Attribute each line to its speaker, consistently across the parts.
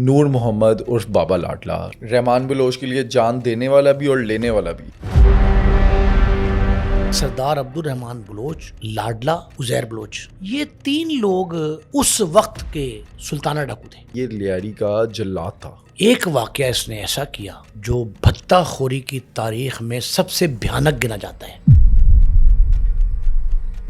Speaker 1: नूर मोहम्मद उर्फ बाबा लाडला, रहमान बलोच के लिए जान देने वाला भी और लेने वाला भी।
Speaker 2: सरदार अब्दुल रहमान बलोच, लाडला, उजैर बलोच, ये तीन लोग उस वक्त के सुल्ताना डाकू थे।
Speaker 1: ये लियारी का जल्लाद था।
Speaker 2: एक वाकया इसने ऐसा किया जो भत्ताखोरी की तारीख में सबसे भयानक गिना जाता है।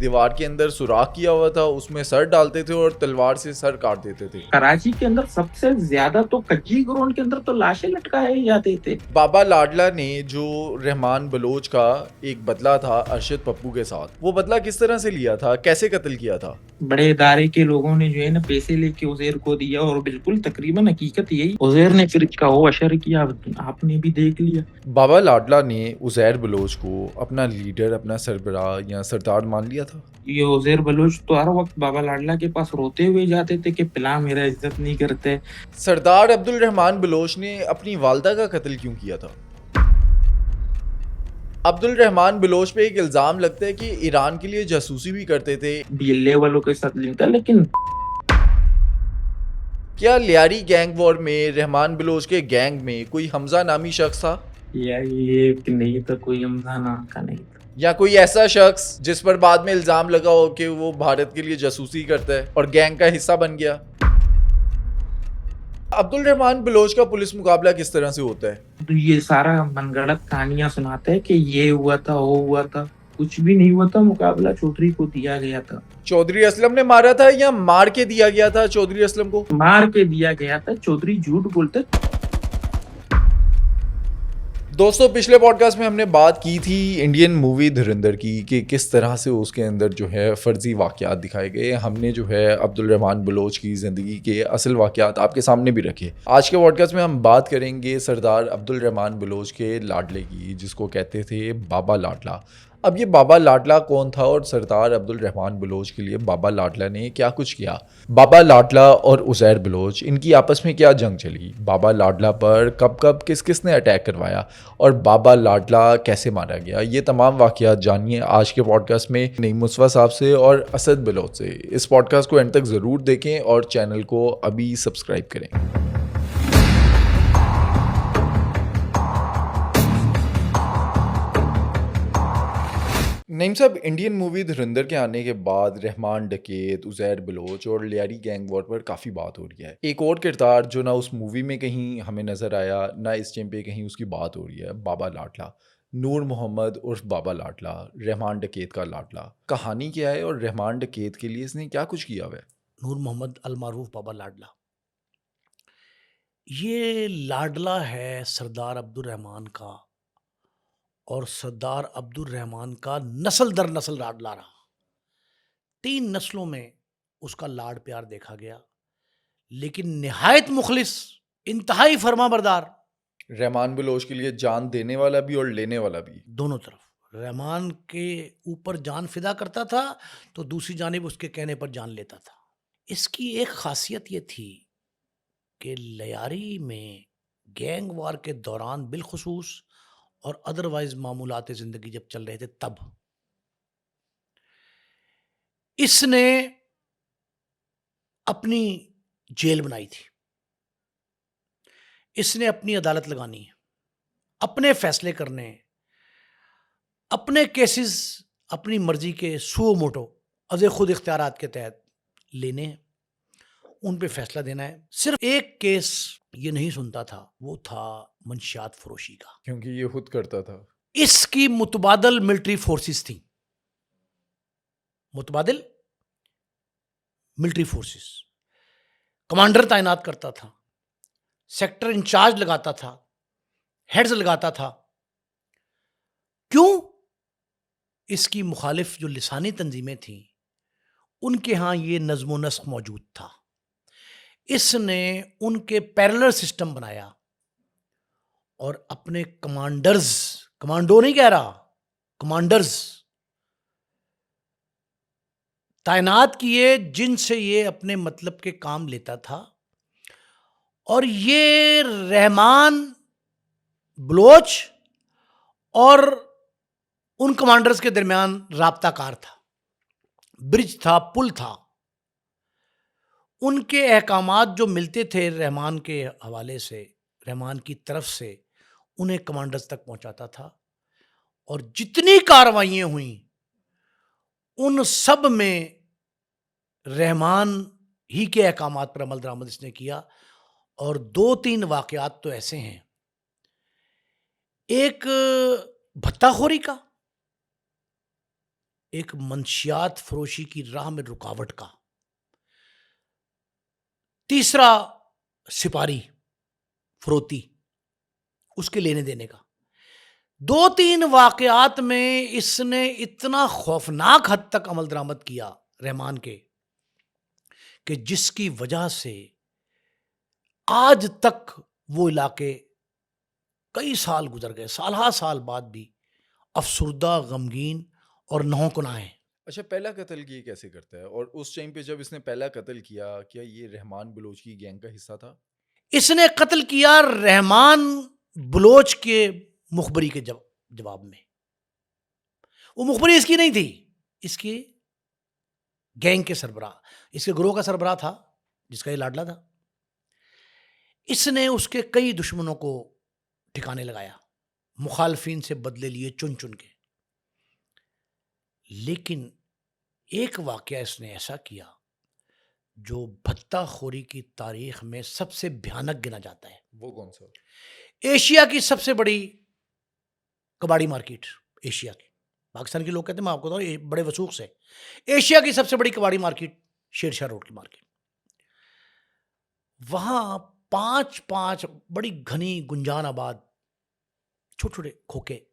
Speaker 1: दीवार के अंदर सुराख किया हुआ था, उसमें सर डालते थे और तलवार से सर काट देते थे।
Speaker 3: कराची के अंदर सबसे ज्यादा तो कच्ची ग्राउंड के अंदर तो लाशें लटकाए जाते थे।
Speaker 1: बाबा लाडला ने जो रहमान बलोच का एक बदला था अरशद पप्पू के साथ, वो बदला किस तरह से लिया था, कैसे कत्ल किया था?
Speaker 3: बड़े इदारे के लोगों ने जो है ना पैसे लेके उजैर को दिया और बिल्कुल तकरीबन हकीकत यही उजैर ने फिर इसका वो अशर किया, आपने भी देख लिया।
Speaker 1: बाबा लाडला ने उजैर बलोच को अपना लीडर, अपना सरबराह या सरदार मान लिया था।
Speaker 3: ये उजैर बलोच तो हर वक्त बाबा लाडला के पास रोते हुए जाते थे कि पिला मेरा इज्जत नहीं करते।
Speaker 1: सरदार अब्दुल रहमान बलोच ने अपनी वालदा का कत्ल क्यों किया था? अब्दुल रहमान बलोच पे एक इल्जाम लगता है कि ईरान के लिए जासूसी भी करते थे।
Speaker 3: डीएलए वालों के साथ लिंक था, लेकिन
Speaker 1: क्या लियारी गैंग वॉर में रहमान बलोच के गैंग में कोई हमजा नामी शख्स था?
Speaker 3: यार ये नहीं था, कोई हमजाना का नहीं था।
Speaker 1: या कोई ऐसा शख्स जिस पर बाद में इल्जाम लगा हो कि वो भारत के लिए जासूसी करता है और गैंग का हिस्सा बन गया? अब्दुल रहमान बलोच का पुलिस मुकाबला किस तरह से होता है?
Speaker 3: तो ये सारा मनगढ़ंत कहानियां सुनाते हैं कि ये हुआ था, वो हुआ था। कुछ भी नहीं हुआ था। मुकाबला चौधरी को दिया गया था।
Speaker 1: चौधरी असलम ने मारा था या मार के दिया गया था चौधरी असलम को?
Speaker 3: मार के दिया गया था। चौधरी झूठ बोलते।
Speaker 1: दोस्तों, पिछले पॉडकास्ट में हमने बात की थी इंडियन मूवी धुरंधर की कि किस तरह से उसके अंदर जो है फर्जी वाक़यात दिखाए गए। हमने जो है अब्दुल रहमान बलोच की ज़िंदगी के असल वाक़यात आपके सामने भी रखे। आज के पॉडकास्ट में हम बात करेंगे सरदार अब्दुल रहमान बलोच के लाडले की, जिसको कहते थे बाबा लाडला। अब ये बाबा लाडला कौन था और सरदार अब्दुल रहमान बलोच के लिए बाबा लाडला ने क्या कुछ किया? बाबा लाडला और उजैर बलोच, इनकी आपस में क्या जंग चली? बाबा लाडला पर कब कब किस किस ने अटैक करवाया और बाबा लाडला कैसे मारा गया? ये तमाम वाक़यात जानिए आज के पॉडकास्ट में नईम मुस्तफ़ा साहब से और असद बलोच से। इस पॉडकास्ट को एंड तक ज़रूर देखें और चैनल को अभी सब्सक्राइब करें। नईम साहब, इंडियन मूवी धुरंधर के आने के बाद रहमान डकैत, उजैर बलोच और लियारी गैंग वॉर पर काफ़ी बात हो रही है। एक और किरदार जो ना उस मूवी में कहीं हमें नज़र आया, ना इस टाइम पे कहीं उसकी बात हो रही है, बाबा लाडला। नूर मोहम्मद उर्फ बाबा लाडला, रहमान डकैत का लाडला। कहानी क्या है और रहमान डकैत के लिए इसने क्या कुछ किया हुआ है?
Speaker 2: नूर मोहम्मद अलमारूफ बाबा लाडला, ये लाडला है सरदार अब्दुल रहमान का, और सरदार अब्दुल रहमान का नस्ल दर नस्ल लाडला रहा। 3 नस्लों में उसका लाड प्यार देखा गया, लेकिन निहायत मुखलिस, इंतहाई फर्माबरदार,
Speaker 1: रहमान बलोच के लिए जान देने वाला भी और लेने वाला भी।
Speaker 2: दोनों तरफ। रहमान के ऊपर जान फिदा करता था तो दूसरी जानिब उसके कहने पर जान लेता था। इसकी एक खासियत ये थी कि लियारी में गैंग वार के दौरान बिलखुसूस और अदरवाइज मामूलात ज़िंदगी जब चल रहे थे, तब इसने अपनी जेल बनाई थी, इसने अपनी अदालत लगानी है, अपने फैसले करने, अपने केसेस अपनी मर्जी के सुओ मोटो अज़े खुद इख्तियारात के तहत लेने हैं, उन पे फैसला देना है। सिर्फ एक केस ये नहीं सुनता था, वो था मंशियात फरोशी का,
Speaker 1: क्योंकि ये खुद करता था।
Speaker 2: इसकी मुतबादल मिलिट्री फोर्सेस थी, मुतबादिल मिलिट्री फोर्सेस। कमांडर तैनात करता था, सेक्टर इंचार्ज लगाता था, हेड्स लगाता था। क्यों? इसकी मुखालिफ जो लिसानी तंजीमें थीं, उनके यहाँ ये नज़्म व नस्ख मौजूद था। इसने उनके पैरेलल सिस्टम बनाया और अपने कमांडर्स, कमांडो नहीं कह रहा, कमांडर्स तैनात किए, जिनसे ये अपने मतलब के काम लेता था। और ये रहमान बलोच और उन कमांडर्स के दरमियान राब्ता कार था, ब्रिज था, पुल था। उनके अहकामात जो मिलते थे रहमान के हवाले से, रहमान की तरफ से, उन्हें कमांडर्स तक पहुंचाता था। और जितनी कार्रवाइयाँ हुई उन सब में रहमान ही के अहकामात पर अमल दरामद इसने किया। और 2-3 वाक़यात तो ऐसे हैं, एक भत्ताखोरी का, एक मंशियात फरोशी की राह में रुकावट का, तीसरा सिपारी फरोती उसके लेने देने का। 2-3 वाक़यात में इसने इतना खौफनाक हद तक अमल दरामद किया रहमान के, कि जिसकी वजह से आज तक वो इलाके कई साल गुजर गए, साल साल बाद भी अफसुर्दा, गमगीन और नौकुना हैं।
Speaker 1: अच्छा, पहला कत्ल ये कैसे करता है? और उस टाइम पे जब इसने पहला कत्ल किया, क्या ये रहमान बलोच की गैंग का हिस्सा था?
Speaker 2: इसने कत्ल किया रहमान बलोच के मुखबरी के जवाब में। वो मुखबरी इसकी नहीं थी, इसकी गैंग के सरबराह, इसके ग्रोह का सरबराह था जिसका ये लाडला था। इसने उसके कई दुश्मनों को ठिकाने लगाया, मुखालफिन से बदले लिए चुन चुन के। लेकिन एक वाकया इसने ऐसा किया जो भत्ताखोरी की तारीख में सबसे भयानक गिना जाता है।
Speaker 1: वो कौन सा?
Speaker 2: एशिया की सबसे बड़ी कबाड़ी मार्केट, एशिया की, पाकिस्तान के लोग कहते हैं, मैं आपको बताऊं ये बड़े वसूख से, एशिया की सबसे बड़ी कबाड़ी मार्केट शेरशाह रोड की मार्केट। वहां 5-5 बड़ी घनी गुंजान आबाद छोटे छोटे खोखे,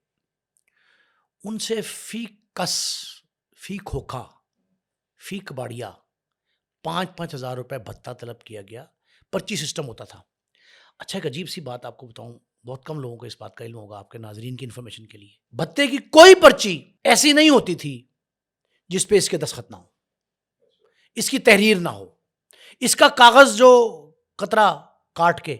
Speaker 2: उनसे फी कस, फी खोखा, फी कबाड़िया 5-5 हज़ार रुपए भत्ता तलब किया गया। पर्ची सिस्टम होता था। अच्छा, एक अजीब सी बात आपको बताऊं, बहुत कम लोगों को इस बात का इल्म होगा, आपके नाजरीन की इन्फॉर्मेशन के लिए। भत्ते की कोई पर्ची ऐसी नहीं होती थी जिस पे इसके दस्तखत ना हो, इसकी तहरीर ना हो, इसका कागज जो कतरा काट के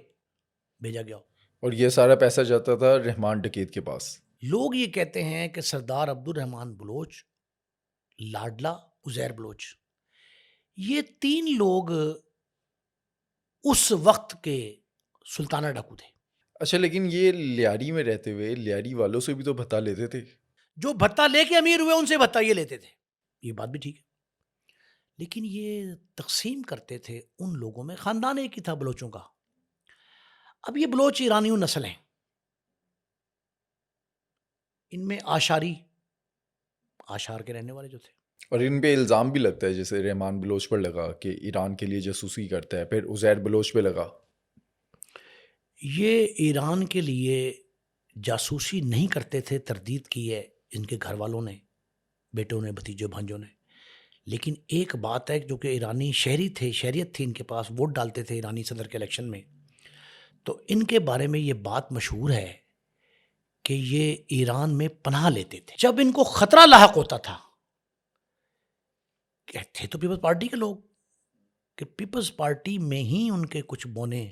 Speaker 2: भेजा गया हो।
Speaker 1: और ये सारा पैसा जाता था रहमान डकैत के पास।
Speaker 2: लोग ये कहते हैं कि सरदार अब्दुल रहमान बलोच, लाडला उजैर बलोच, ये 3 लोग उस वक्त के सुल्ताना डाकू थे।
Speaker 1: अच्छा, लेकिन ये लियारी में रहते हुए लियारी वालों से भी तो भत्ता लेते थे।
Speaker 2: जो भत्ता लेके अमीर हुए उनसे भत्ता ये लेते थे, ये बात भी ठीक है। लेकिन ये तकसीम करते थे उन लोगों में, खानदान एक ही था बलोचों का। अब ये बलोच ईरानियों नस्ल हैं, इनमें आशारी, आशार के रहने वाले जो थे।
Speaker 1: और इन पे इल्ज़ाम भी लगता है, जैसे रहमान बलोच पर लगा कि ईरान के लिए जासूसी करता है, फिर उज़ैर बलोच पे लगा।
Speaker 2: ये ईरान के लिए जासूसी नहीं करते थे, तरदीद की है इनके घर वालों ने, बेटों ने, भतीजों भांजों ने। लेकिन एक बात है, जो कि ईरानी शहरी थे, शहरियत थी इनके पास, वोट डालते थे ईरानी सदर के इलेक्शन में, तो इनके बारे में ये बात मशहूर है कि ये ईरान में पनाह लेते थे। जब इनको खतरा लाहक होता था, थे तो पीपल्स पार्टी के लोग, कि पीपल्स पार्टी में ही उनके कुछ बोने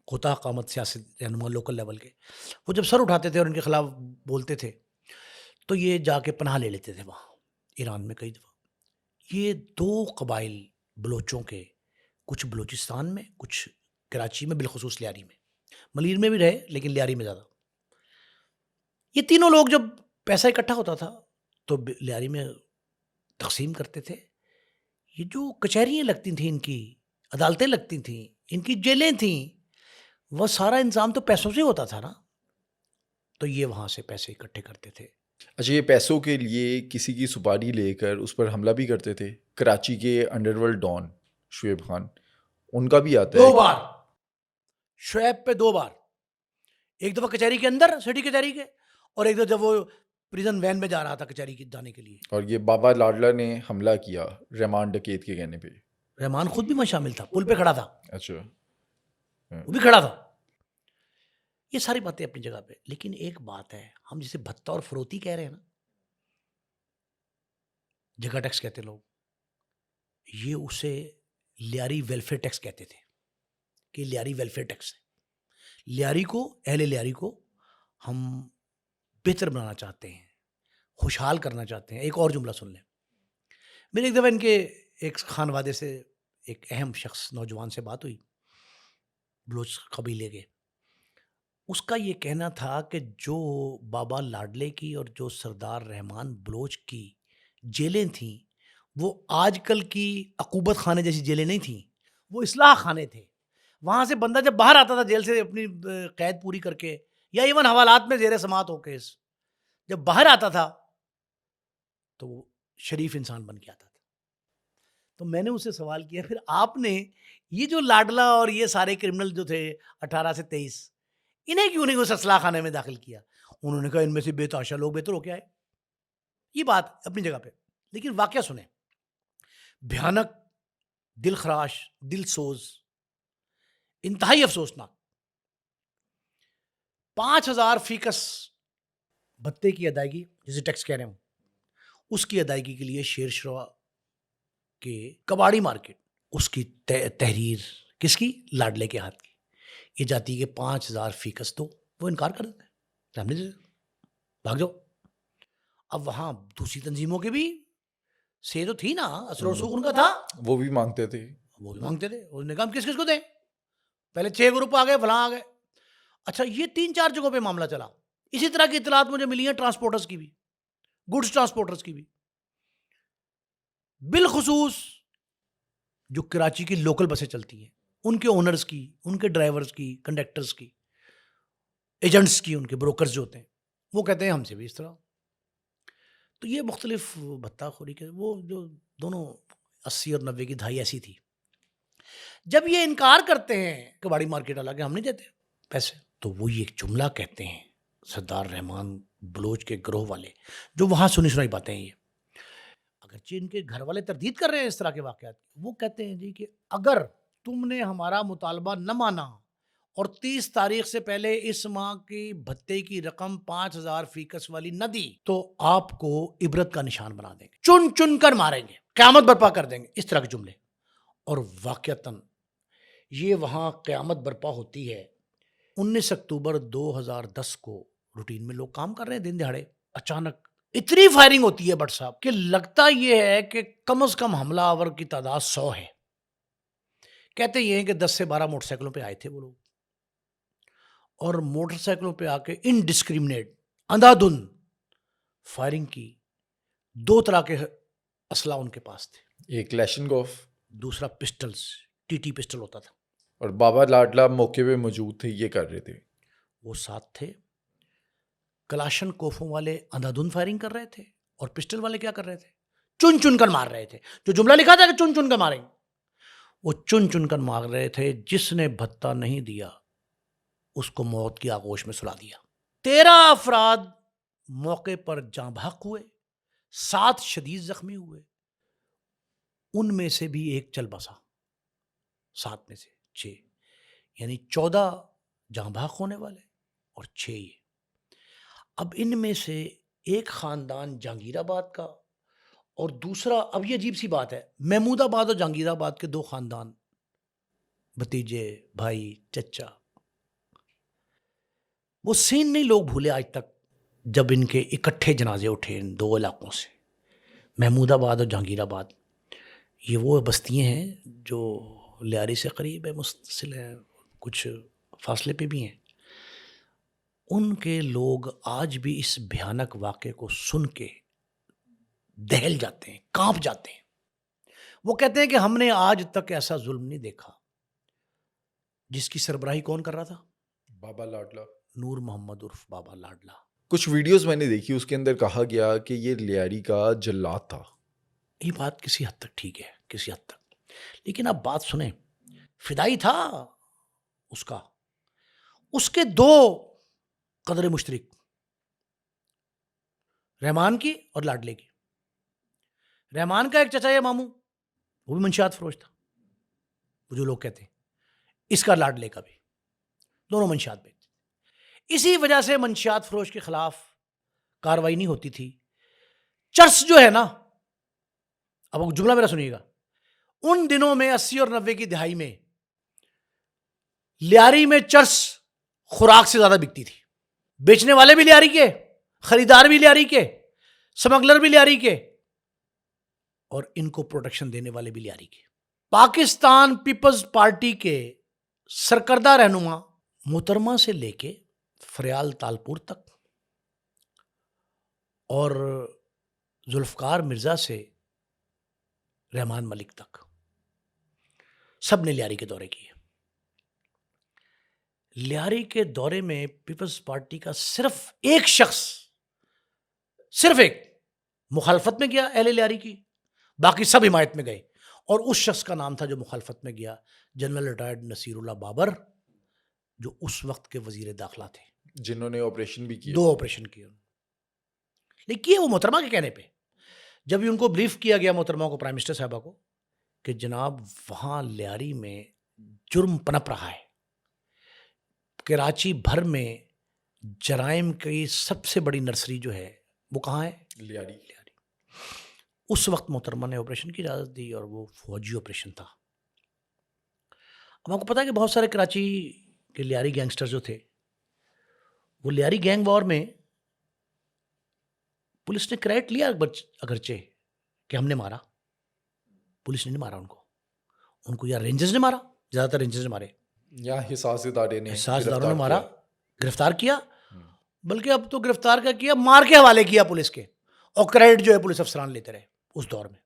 Speaker 2: कोता कामत सियासी रहनुमा लोकल लेवल के, वो जब सर उठाते थे और इनके खिलाफ बोलते थे, तो ये जाके पनाह ले लेते थे वहाँ ईरान में कई दफ़ा। ये 2 कबाइल बलोचों के, कुछ बलूचिस्तान में, कुछ कराची में, बिलखुसूस लियारी में, मलीर में भी रहे लेकिन लियारी में ज़्यादा। ये तीनों लोग जब पैसा इकट्ठा होता था तो लियारी में तकसीम करते थे। ये जो कचहरियाँ लगती थी इनकी, अदालतें लगती थीं, इनकी जेलें थीं, वह सारा इंतज़ाम तो पैसों से होता था ना, तो ये वहाँ से पैसे इकट्ठे करते थे।
Speaker 1: अच्छा, ये पैसों के लिए किसी की सुपारी लेकर उस पर हमला भी करते थे। कराची के अंडरवर्ल्ड डॉन शुएब खान, उनका भी आता
Speaker 2: 2
Speaker 1: है।
Speaker 2: बार शुएब पे 2 बार, एक दफ़ा कचहरी के अंदर, सिटी कचहरी के, और एक दफ़ा जब वो प्रिजन वैन में जा रहा था कचहरी की जाने के लिए।
Speaker 1: और ये बाबा लाडला ने हमला किया रहमान डकैत के कहने पे।
Speaker 2: रहमान खुद भी वहाँ शामिल था, पुल पे खड़ा था,
Speaker 1: अच्छा।
Speaker 2: वो भी खड़ा था। ये सारी बातें अपनी जगह पे। लेकिन एक बात है, हम जिसे भत्ता और फरोती कह रहे हैं ना, जगह टैक्स कहते लोग, ये उसे लियारी वेलफेयर टैक्स कहते थे, कि लियारी वेलफेयर टैक्स है। लियारी को, अहले लियारी को हम बेहतर बनाना चाहते हैं, खुशहाल करना चाहते हैं। एक और जुमला सुन लें, मैंने एक दफ़ा इनके एक खानवादे से एक अहम शख्स नौजवान से बात हुई, बलोच कबीले के। उसका ये कहना था कि जो बाबा लाडले की और जो सरदार रहमान बलोच की जेलें थीं, वो आजकल की अकूबत खाने जैसी जेलें नहीं थीं, वो इस्लाह खाने थे। वहाँ से बंदा जब बाहर आता था जेल से अपनी कैद पूरी करके, या इवन हवालात में ज़ेर समात हो केस, जब बाहर आता था तो वो शरीफ इंसान बन के आता था। तो मैंने उससे सवाल किया, फिर आपने ये जो लाडला और ये सारे क्रिमिनल जो थे 18 से 23, इन्हें क्यों नहीं उस असलाह खाने में दाखिल किया? उन्होंने कहा इनमें से बेतहाशा लोग बेहतर होके आए। ये बात अपनी जगह पे, लेकिन वाकया सुने, भयानक, दिल खराश, दिल सोज, इंतहाई अफसोसनाक। 5,000% भत्ते की अदायगी, जिसे टैक्स कह रहे हूं, उसकी अदायगी के लिए शेरशाह के कबाड़ी मार्केट, उसकी तहरीर किसकी? लाडले के हाथ की। ये जाती है कि 5,000% दो, वो इनकार कर देते हैं, सामने से भाग जाओ। अब वहां दूसरी तंजीमों के भी से तो थी ना, असर और सुख उनका था,
Speaker 1: वो भी मांगते थे।
Speaker 2: वो भी मांगते थे। उन्होंने कहा हम किस किस को दें? पहले 6 ग्रुप आ गए, फलां आ गए। अच्छा, ये 3-4 जगहों पे मामला चला। इसी तरह की इतलात मुझे मिली है ट्रांसपोर्टर्स की भी, गुड्स ट्रांसपोर्टर्स की भी, बिलखुसूस जो कराची की लोकल बसें चलती हैं, उनके ओनर्स की, उनके ड्राइवर्स की, कंडक्टर्स की, एजेंट्स की, उनके ब्रोकर्स जो होते हैं, वो कहते हैं हमसे भी इस तरह। तो ये मुख्तलिफ भत्ताखोरी के वो जो दोनों 80 और 90 की दहाई ऐसी थी। जब ये इनकार करते हैं कबाड़ी मार्केट वाला कि हम नहीं देते पैसे, तो वो ये एक जुमला कहते हैं सरदार रहमान बलोच के ग्रोह वाले, जो वहाँ सुनी सुनाई बातें हैं ये, अगरचे इनके घर वाले तरदीद कर रहे हैं इस तरह के वाक़यात, वो कहते हैं जी कि अगर तुमने हमारा मुतालबा न माना और 30 तारीख से पहले इस माह की भत्ते की रकम 5,000% वाली न दी, तो आपको इबरत का निशान बना देंगे, चुन चुन कर मारेंगे, क़यामत बर्पा कर देंगे, इस तरह के जुमले। और वाक़यतन ये वहाँ क़यामत बर्पा होती है। 19 अक्टूबर 2010 को रूटीन में लोग काम कर रहे हैं दिन दिहाड़े, अचानक इतनी फायरिंग होती है भट्ट साहब कि लगता ये है कि कम से कम हमलावर की तादाद 100 है। कहते ये हैं कि 10 से 12 मोटरसाइकिलों पे आए थे वो लोग, और मोटरसाइकिलों पे आके इनडिस्क्रिमिनेट अंधाधुंध फायरिंग की। 2 तरह के असला उनके पास थे,
Speaker 1: एक क्लैशनकोफ,
Speaker 2: दूसरा पिस्टल्स, टीटी पिस्टल होता था।
Speaker 1: और बाबा लाडला मौके पे मौजूद थे, ये कर रहे थे।
Speaker 2: वो साथ थे। कलाशन कोफों वाले अंधाधुंध फायरिंग कर रहे थे, और पिस्टल वाले क्या कर रहे थे? चुन चुन कर मार रहे थे। जो जुमला लिखा था कि चुन चुन कर मारेंगे, वो चुन चुन कर मार रहे थे। जिसने भत्ता नहीं दिया उसको मौत की आगोश में सुला दिया। 13 अफराद मौके पर जाँ बहक हुए, 7 शदीद जख्मी हुए। उनमें से भी एक चल बसा, 7 में से 6, यानी 14 जाँ बहक होने वाले और 6 ये। अब इनमें से एक ख़ानदान जहांगीराबाद का, और दूसरा, अब ये अजीब सी बात है, महमूदाबाद और जहांगीराबाद के 2 ख़ानदान, भतीजे, भाई, चचा। वो सीन नहीं लोग भूले आज तक, जब इनके इकट्ठे जनाजे उठे इन 2 इलाकों से, महमूदाबाद और जहांगीराबाद। ये वो बस्तियाँ हैं जो लियारी से करीब है, मुस्तसिल है, कुछ फासले पे भी हैं। उनके लोग आज भी इस भयानक वाक़े को सुन के दहल जाते हैं, कांप जाते हैं। वो कहते हैं कि हमने आज तक ऐसा जुल्म नहीं देखा। जिसकी सरबराही कौन कर रहा था?
Speaker 1: बाबा लाडला,
Speaker 2: नूर मोहम्मद उर्फ बाबा लाडला।
Speaker 1: कुछ वीडियोस मैंने देखी, उसके अंदर कहा गया कि ये लियारी का जल्लाद था।
Speaker 2: ये बात किसी हद तक ठीक है, किसी हद तक, लेकिन अब बात सुने, फिदाई था उसका, उसके 2 कदर मुश्तरिक, रहमान की और लाडले की। रहमान का एक चचा या मामू, वो भी मंशियात फरोश था, वो जो लोग कहते हैं। इसका लाडले का भी, दोनों मंशियात बेचते। इसी वजह से मंशियात फरोश के खिलाफ कार्रवाई नहीं होती थी। चर्च जो है ना, अब जुमला मेरा सुनिएगा, उन दिनों में 80 और 90 की दहाई में लियारी में चर्च खुराक से ज्यादा बिकती थी। बेचने वाले भी लियारी के, खरीदार भी लियारी के, स्मगलर भी लियारी के, और इनको प्रोटेक्शन देने वाले भी लियारी के। पाकिस्तान पीपल्स पार्टी के सरकर्दा रहनुमा मोहतरमा से लेके फरियाल तालपुर तक और जुल्फकार मिर्जा से रहमान मलिक तक सब ने लियारी के दौरे किए। लियारी के दौरे में पीपल्स पार्टी का सिर्फ एक शख्स, सिर्फ एक मुखालफत में गया अहले लियारी की, बाकी सब हिमायत में गए। और उस शख्स का नाम था जो मुखालफत में गया, जनरल रिटायर्ड नसीरुल्लाह बाबर, जो उस वक्त के वजीर दाखिला थे,
Speaker 1: जिन्होंने ऑपरेशन भी किया।
Speaker 2: 2 ऑपरेशन किए लेकिन किए वो मोहतरमा के कहने पे। जब भी उनको ब्रीफ किया गया मोहतरमा को, प्राइम मिनिस्टर साहबा को, कि जनाब वहाँ लियारी में जुर्म पनप रहा है, कराची भर में जराइम की सबसे बड़ी नर्सरी जो है वो कहाँ है?
Speaker 1: लियारी।
Speaker 2: उस वक्त मोहतरमा ने ऑपरेशन की इजाज़त दी और वो फौजी ऑपरेशन था। अब आपको पता है कि बहुत सारे कराची के लियारी गैंगस्टर जो थे, वो लियारी गैंग वॉर में पुलिस ने क्रेडिट लिया अगरचे कि हमने मारा, पुलिस ने नहीं मारा उनको या रेंजर्स ने मारा, ज़्यादातर रेंजर्स ने मारे,
Speaker 1: या हिसासदारों
Speaker 2: ने मारा, गिरफ्तार किया। बल्कि अब तो गिरफ्तार का किया, मार के हवाले किया पुलिस के, और क्रेडिट जो है पुलिस अफसरान लेते रहे उस दौर में।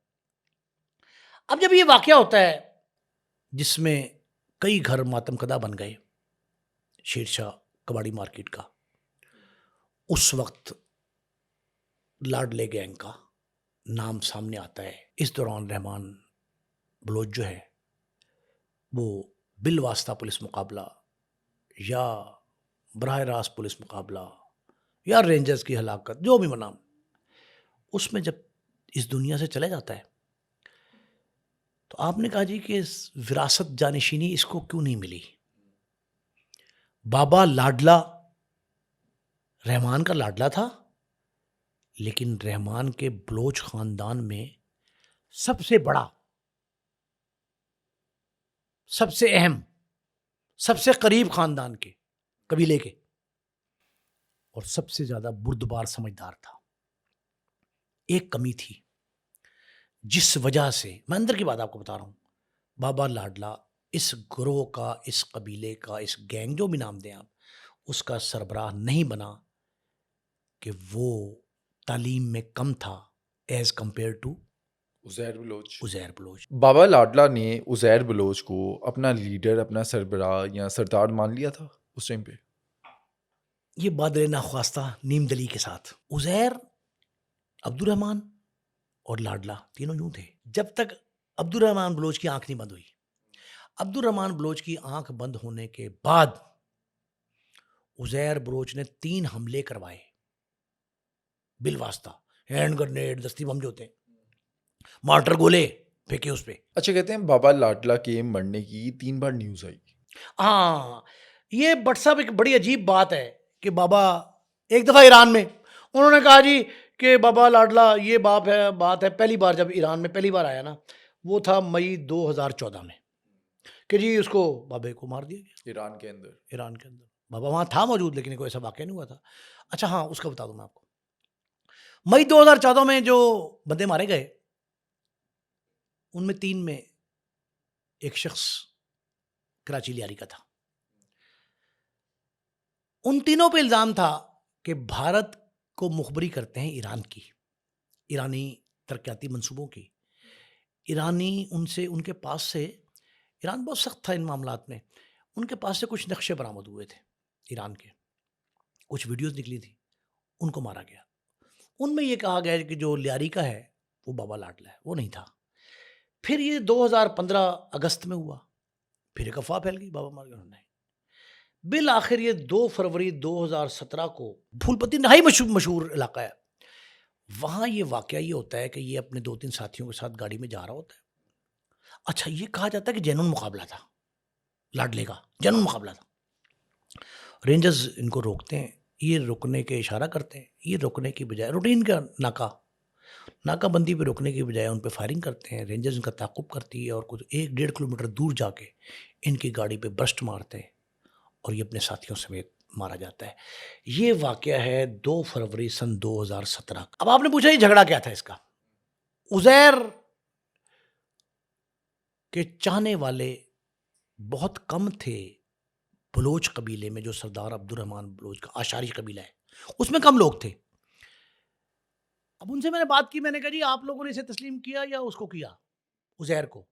Speaker 2: अब जब ये वाकया होता है जिसमें कई घर मातमकदा बन गए, शेरशाह कबाड़ी मार्केट का, उस वक्त लाडले गैंग का नाम सामने आता है। इस दौरान रहमान बलोच जो है वो बिलवास्ता पुलिस मुकाबला या बराह रास्त पुलिस मुकाबला या रेंजर्स की हलाकत, जो भी नाम, उसमें जब इस दुनिया से चले जाता है तो आपने कहा जी कि इस विरासत जानिशीनी इसको क्यों नहीं मिली? बाबा लाडला रहमान का लाडला था, लेकिन रहमान के बलोच खानदान में सबसे बड़ा, सबसे अहम, सबसे करीब खानदान के, कबीले के, और सबसे ज्यादा बुर्दबार समझदार था। एक कमी थी जिस वजह से, मैं अंदर की बात आपको बता रहा हूं, बाबा लाडला इस ग्रोह का, इस कबीले का, इस गैंग, जो भी नाम दें आप, उसका सरबराह नहीं बना कि वो तालीम में कम था as compare to
Speaker 1: Uzair Baloch.
Speaker 2: Baba
Speaker 1: Ladla ने उज़ैर बलोच को अपना लीडर, अपना सरबराह या सरदार मान लिया था उस टाइम पे।
Speaker 2: ये बादल नाख्वास्ता नीम दली के साथ उज़ैर, अब्दुर्रहमान और लाडला तीनों यूं थे जब तक अब्दुर्रहमान बलोच की आंख नहीं बंद हुई। अब्दुर्रहमान बलोच की आंख बंद होने के बाद उज़ैर बलोच ने 3 हमले करवाए बिलवास्ता, हैंड ग्रेनेड, दस्ती बम जो होते हैं, मार्टर गोले फेंके उस पे।
Speaker 1: अच्छा, कहते हैं बाबा लाडला के मरने की 3 बार न्यूज़ आई।
Speaker 2: हाँ, ये भट्ट साहब एक बड़ी अजीब बात है कि बाबा एक दफ़ा ईरान में उन्होंने कहा जी कि बाबा लाडला ये बात है पहली बार जब ईरान में पहली बार आया ना, वो था मई 2014 में, कि जी उसको बाबे को मार दिया गया
Speaker 1: ईरान के अंदर।
Speaker 2: बाबा वहाँ था मौजूद, लेकिन कोई ऐसा वाक़या नहीं हुआ था। अच्छा हाँ, उसका बता दूँ मैं आपको, मई 2014 में जो बंदे मारे गए उनमें 3 में एक शख्स कराची लियारी का था। उन तीनों पे इल्ज़ाम था कि भारत को मुखबरी करते हैं ईरान की, ईरानी तरक्याती मंसूबों की। ईरानी उनसे, उनके पास से, ईरान बहुत सख्त था इन मामलात में, उनके पास से कुछ नक्शे बरामद हुए थे ईरान के, कुछ वीडियोस निकली थी, उनको मारा गया। उनमें ये कहा गया कि जो लियारी का है वो बाबा लाडला है, वो नहीं था। फिर ये 2015 अगस्त में हुआ, फिर एक अफवाह फैल गई, बाबा मार गए उन्होंने। बिल आखिर ये 2 फरवरी 2017 को, फूलपति नहाई मशहूर इलाका है, वहाँ ये वाकया ये होता है कि ये अपने 2-3 साथियों के साथ गाड़ी में जा रहा होता है। अच्छा, ये कहा जाता है कि जेनुइन मुकाबला था, लाडले का जेनुइन मुकाबला था। रेंजर्स इनको रोकते हैं, ये रुकने के इशारा करते हैं, ये रुकने की बजाय, रूटीन का नाकाबंदी पे रुकने की बजाय उन पे फायरिंग करते हैं। रेंजर्स इनका ताक़ुब करती है और कुछ 1-1.5 किलोमीटर दूर जाके इनकी गाड़ी पे बस्ट मारते हैं और ये अपने साथियों समेत मारा जाता है। ये वाकया है 2 फरवरी सन 2017। अब आपने पूछा ये झगड़ा क्या था इसका? उज़ैर कि चाहने वाले बहुत कम थे बलोच कबीले में, जो सरदार अब्दुर्रहमान बलोच का आशारी कबीला है, उसमें कम लोग थे। अब उनसे मैंने बात की, मैंने कहा जी आप लोगों ने इसे तस्लीम किया या उसको किया, उज़ैर को?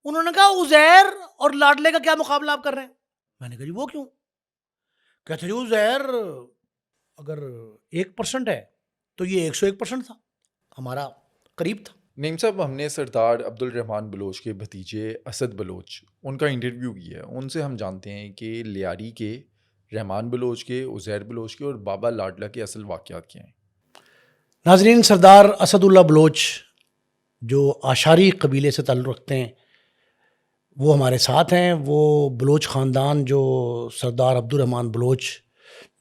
Speaker 2: उन्होंने कहा उज़ैर और लाडले का क्या मुकाबला आप कर रहे हैं? मैंने कहा जी वो क्यों? कहते जी उज़ैर अगर 1% है तो ये 101% था, हमारा करीब था।
Speaker 1: नईम साहब, हमने सरदार अब्दुल रहमान बलोच के भतीजे असद बलोच उनका इंटरव्यू किया है। उनसे हम जानते हैं कि लियारी के, रहमान बलोच के, उज़ैर बलोच के और बाबा लाडला के असल वाक़यात क्या हैं।
Speaker 2: नाजरीन, सरदार असदुल्ला बलोच जो आशारी कबीले से ताल्लुक़ रखते हैं वो हमारे साथ हैं। वो बलोच ख़ानदान जो सरदार अब्दुर्रहमान बलोच,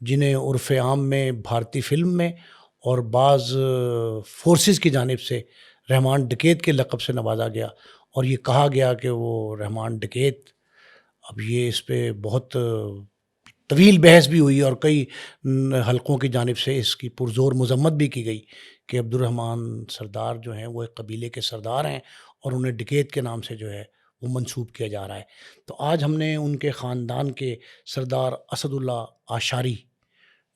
Speaker 2: जिन्हें उर्फ़ आम में भारतीय फ़िल्म में और बाज़ फ़ोर्सेस की जानिब से रहमान डकैत के लक़ब से नवाजा गया, और ये कहा गया कि वो रहमान डकैत, अब ये इस पे बहुत तवील बहस भी हुई और कई हलकों की जानिब से इसकी पुरज़ोर मज़म्मत भी की गई कि अब्दुर्रहमान सरदार जो हैं वो एक कबीले के सरदार हैं और उन्हें डकैत के नाम से जो है वो मंसूब किया जा रहा है। तो आज हमने उनके ख़ानदान के सरदार असदुल्ला आशारी,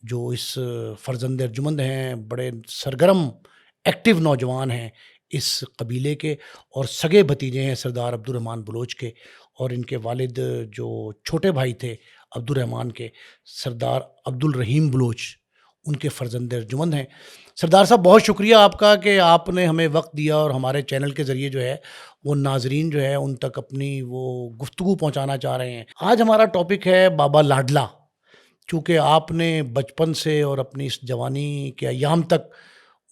Speaker 2: जो इस फ़र्ज़ंद अर्जुमंद हैं, बड़े सरगर्म एक्टिव नौजवान हैं इस कबीले के, और सगे भतीजे हैं सरदार अब्दुर्रहमान बलोच के, और इनके वालिद जो छोटे भाई थे अब्दुर्रहमान के, सरदार अब्दुल रहीम बलोच, उनके फ़र्ज़ंद अर्जुमंद हैं। सरदार साहब, बहुत शुक्रिया आपका कि आपने हमें वक़्त दिया और हमारे चैनल के ज़रिए जो है वो नाज़रीन जो है उन तक अपनी वो गुफ्तगू पहुँचाना चाह रहे हैं। आज हमारा टॉपिक है बाबा लाडला। चूँकि आपने बचपन से और अपनी इस जवानी के अयाम तक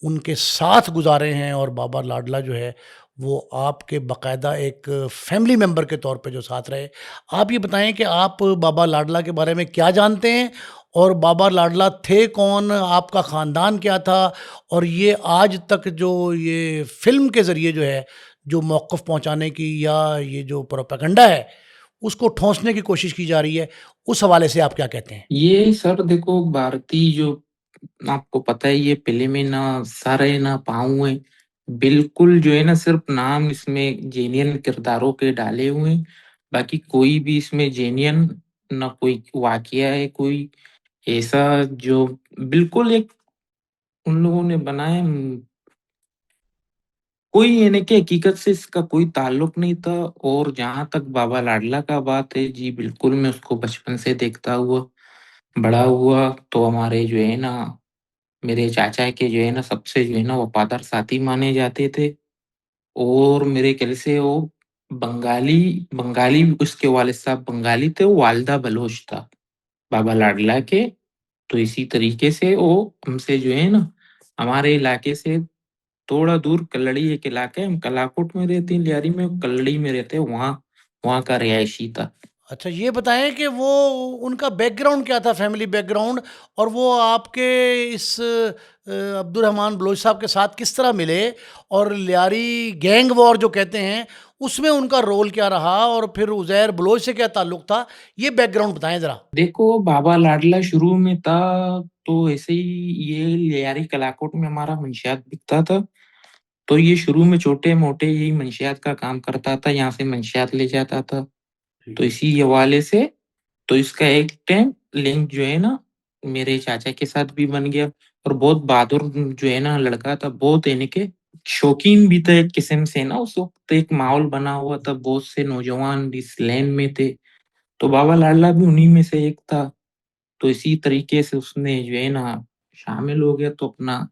Speaker 2: उनके साथ गुज़ारे हैं, और बाबा लाडला जो है वो आपके बाकायदा एक फैमिली मेंबर के तौर पे जो साथ रहे। आप ये बताएँ कि आप बाबा लाडला के बारे में क्या जानते हैं, और बाबा लाडला थे कौन? आपका ख़ानदान क्या था? और ये आज तक जो ये फ़िल्म के ज़रिए जो है, जो मौक़िफ़ पहुँचाने की या ये जो प्रोपेगेंडा है, उसको ठोंसने की कोशिश की जा रही है, उस हवाले से आप क्या कहते हैं?
Speaker 3: ये सर देखो, भारतीय जो आपको पता है ये फ़िल्में ना सर है ना पाँव है। बिल्कुल जो है ना सिर्फ़ नाम इसमें जेन्युइन किरदारों के डाले हुए हैं। बाकी कोई भी इसमें जेन्युइन ना कोई वाक़या है, कोई ऐसा जो बिल्कुल एक उन लोगों ने बनाया कोई यानी कि हकीकत से इसका कोई ताल्लुक नहीं था। और जहाँ तक बाबा लाडला का बात है, जी बिल्कुल मैं उसको बचपन से देखता हुआ बड़ा हुआ। तो हमारे जो है ना मेरे चाचा के जो है ना सबसे जो है ना वफ़ादार साथी माने जाते थे। और मेरे ख़्याल से वो बंगाली बंगाली उसके वालिद साहब बंगाली थे, वो वालिदा बलोच था बाबा लाडला के। तो इसी तरीके से वो हमसे जो है ना हमारे इलाके से थोड़ा दूर कल्लड़ी एक इलाका है, हम कलाकोट में रहते हैं, लियारी में, कल्लड़ी में रहते हैं, वहाँ वहाँ का रिहायशी था।
Speaker 2: अच्छा, ये बताएँ कि वो उनका बैकग्राउंड क्या था, फैमिली बैकग्राउंड, और वो आपके इस अब्दुर्रहमान बलोच साहब के साथ किस तरह मिले, और लियारी गैंग वॉर जो कहते हैं, उसमें उनका रोल क्या रहा, और फिर उज़ैर बलोच से क्या ताल्लुक था? ये बैकग्राउंड बताएँ ज़रा।
Speaker 3: देखो, बाबा लाडला शुरू में था तो ऐसे ही ये लियारी कलाकोट में हमारा मंशियात बिकता था। तो ये शुरू में छोटे-मोटे यही मंशियात का काम करता था, यहाँ से मंशियात ले जाता था। तो इसी हवाले से तो इसका एक टाइम लिंक जो है ना मेरे चाचा के साथ भी बन गया। और बहुत बहादुर जो है ना लड़का था, बहुत यानी कि शौकीन भी था एक किस्म से ना। उस वक़्त एक माहौल बना हुआ था, बहुत से नौजवान इस लाइन में थे, तो बाबा लाडला भी उन्हीं में से एक था। तो इसी तरीके से उसने जो है ना शामिल हो गया, तो अपना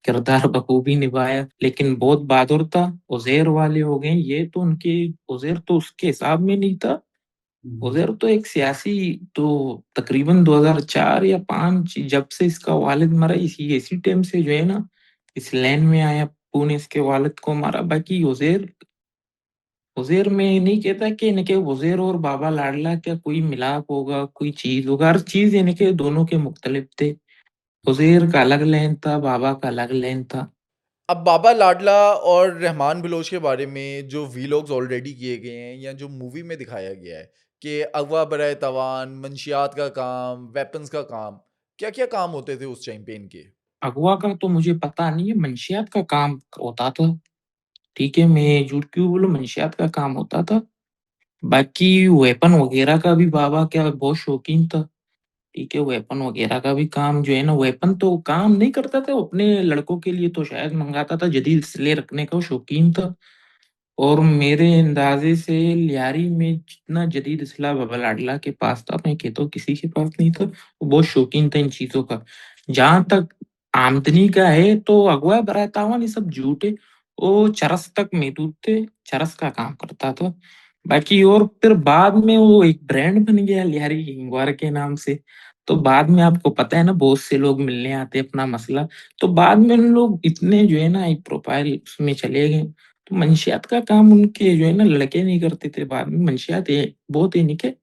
Speaker 3: किरदार बखूबी निभाया। लेकिन बहुत बहादुर था। उज़ैर वाले हो गए ये तो उनके, उज़ैर तो उसके हिसाब में नहीं था। उज़ैर तो एक सियासी, तो तकरीबन 2004 या 5 जब से इसका वालिद मरा, इसी टाइम से जो है ना इस लाइन में आया। पुणे इसके वालिद को मारा। बाकी उज़ैर उज़ैर मैं नहीं कहता कि इनके उज़ैर और बाबा लाडला का कोई मिलाप होगा, कोई चीज़ होगा। हर चीज़ इनके दोनों के मुख्तलिफ थे। उज़ैर का अलग लेन था, बाबा का अलग लेन था।
Speaker 1: अब बाबा लाडला और रहमान बलोच के बारे में जो वीलॉग्स ऑलरेडी किए गए हैं या जो मूवी में दिखाया गया है कि अगवा बराए तवान, मंशियात का काम, वेपन्स का काम, क्या-क्या काम होते थे उस टाइम पे इनके?
Speaker 3: अगवा का तो मुझे पता नहीं है, मंशियात का काम होता था। ठीक है, मैं झूठ क्यों बोलूँ, मंशियात का काम होता था। बाकी वेपन वगैरह का भी बाबा क्या बहुत शौकीन था। ठीक है, वेपन वगैरह का भी काम जो है ना, वेपन तो काम नहीं करता था, वो अपने लड़कों के लिए तो शायद मँगाता था, जदीद इसलिए रखने का वो शौकीन था। और मेरे अंदाज़े से लियारी में जितना जदीद असला बाबा लाडला के पास था, मैं कहता हूँ किसी के पास नहीं था। वो बहुत शौकीन था इन चीज़ों का। जहाँ तक आमदनी का है तो अगवा बरातावन ये सब झूठ है। वो चरस तक महदूद थे, चरस का काम करता था। बाकी और फिर बाद में वो एक ब्रांड बन गया लियारी हिंगवार के नाम से। तो बाद में आपको पता है ना, बहुत से लोग मिलने आते हैं अपना मसला। तो बाद में उन लोग इतने जो है ना हाई प्रोफाइल उसमें चले गए। तो मंशियात का काम उनके जो है ना लड़के नहीं करते थे, बाद में मंशियात ये बहुत ही निके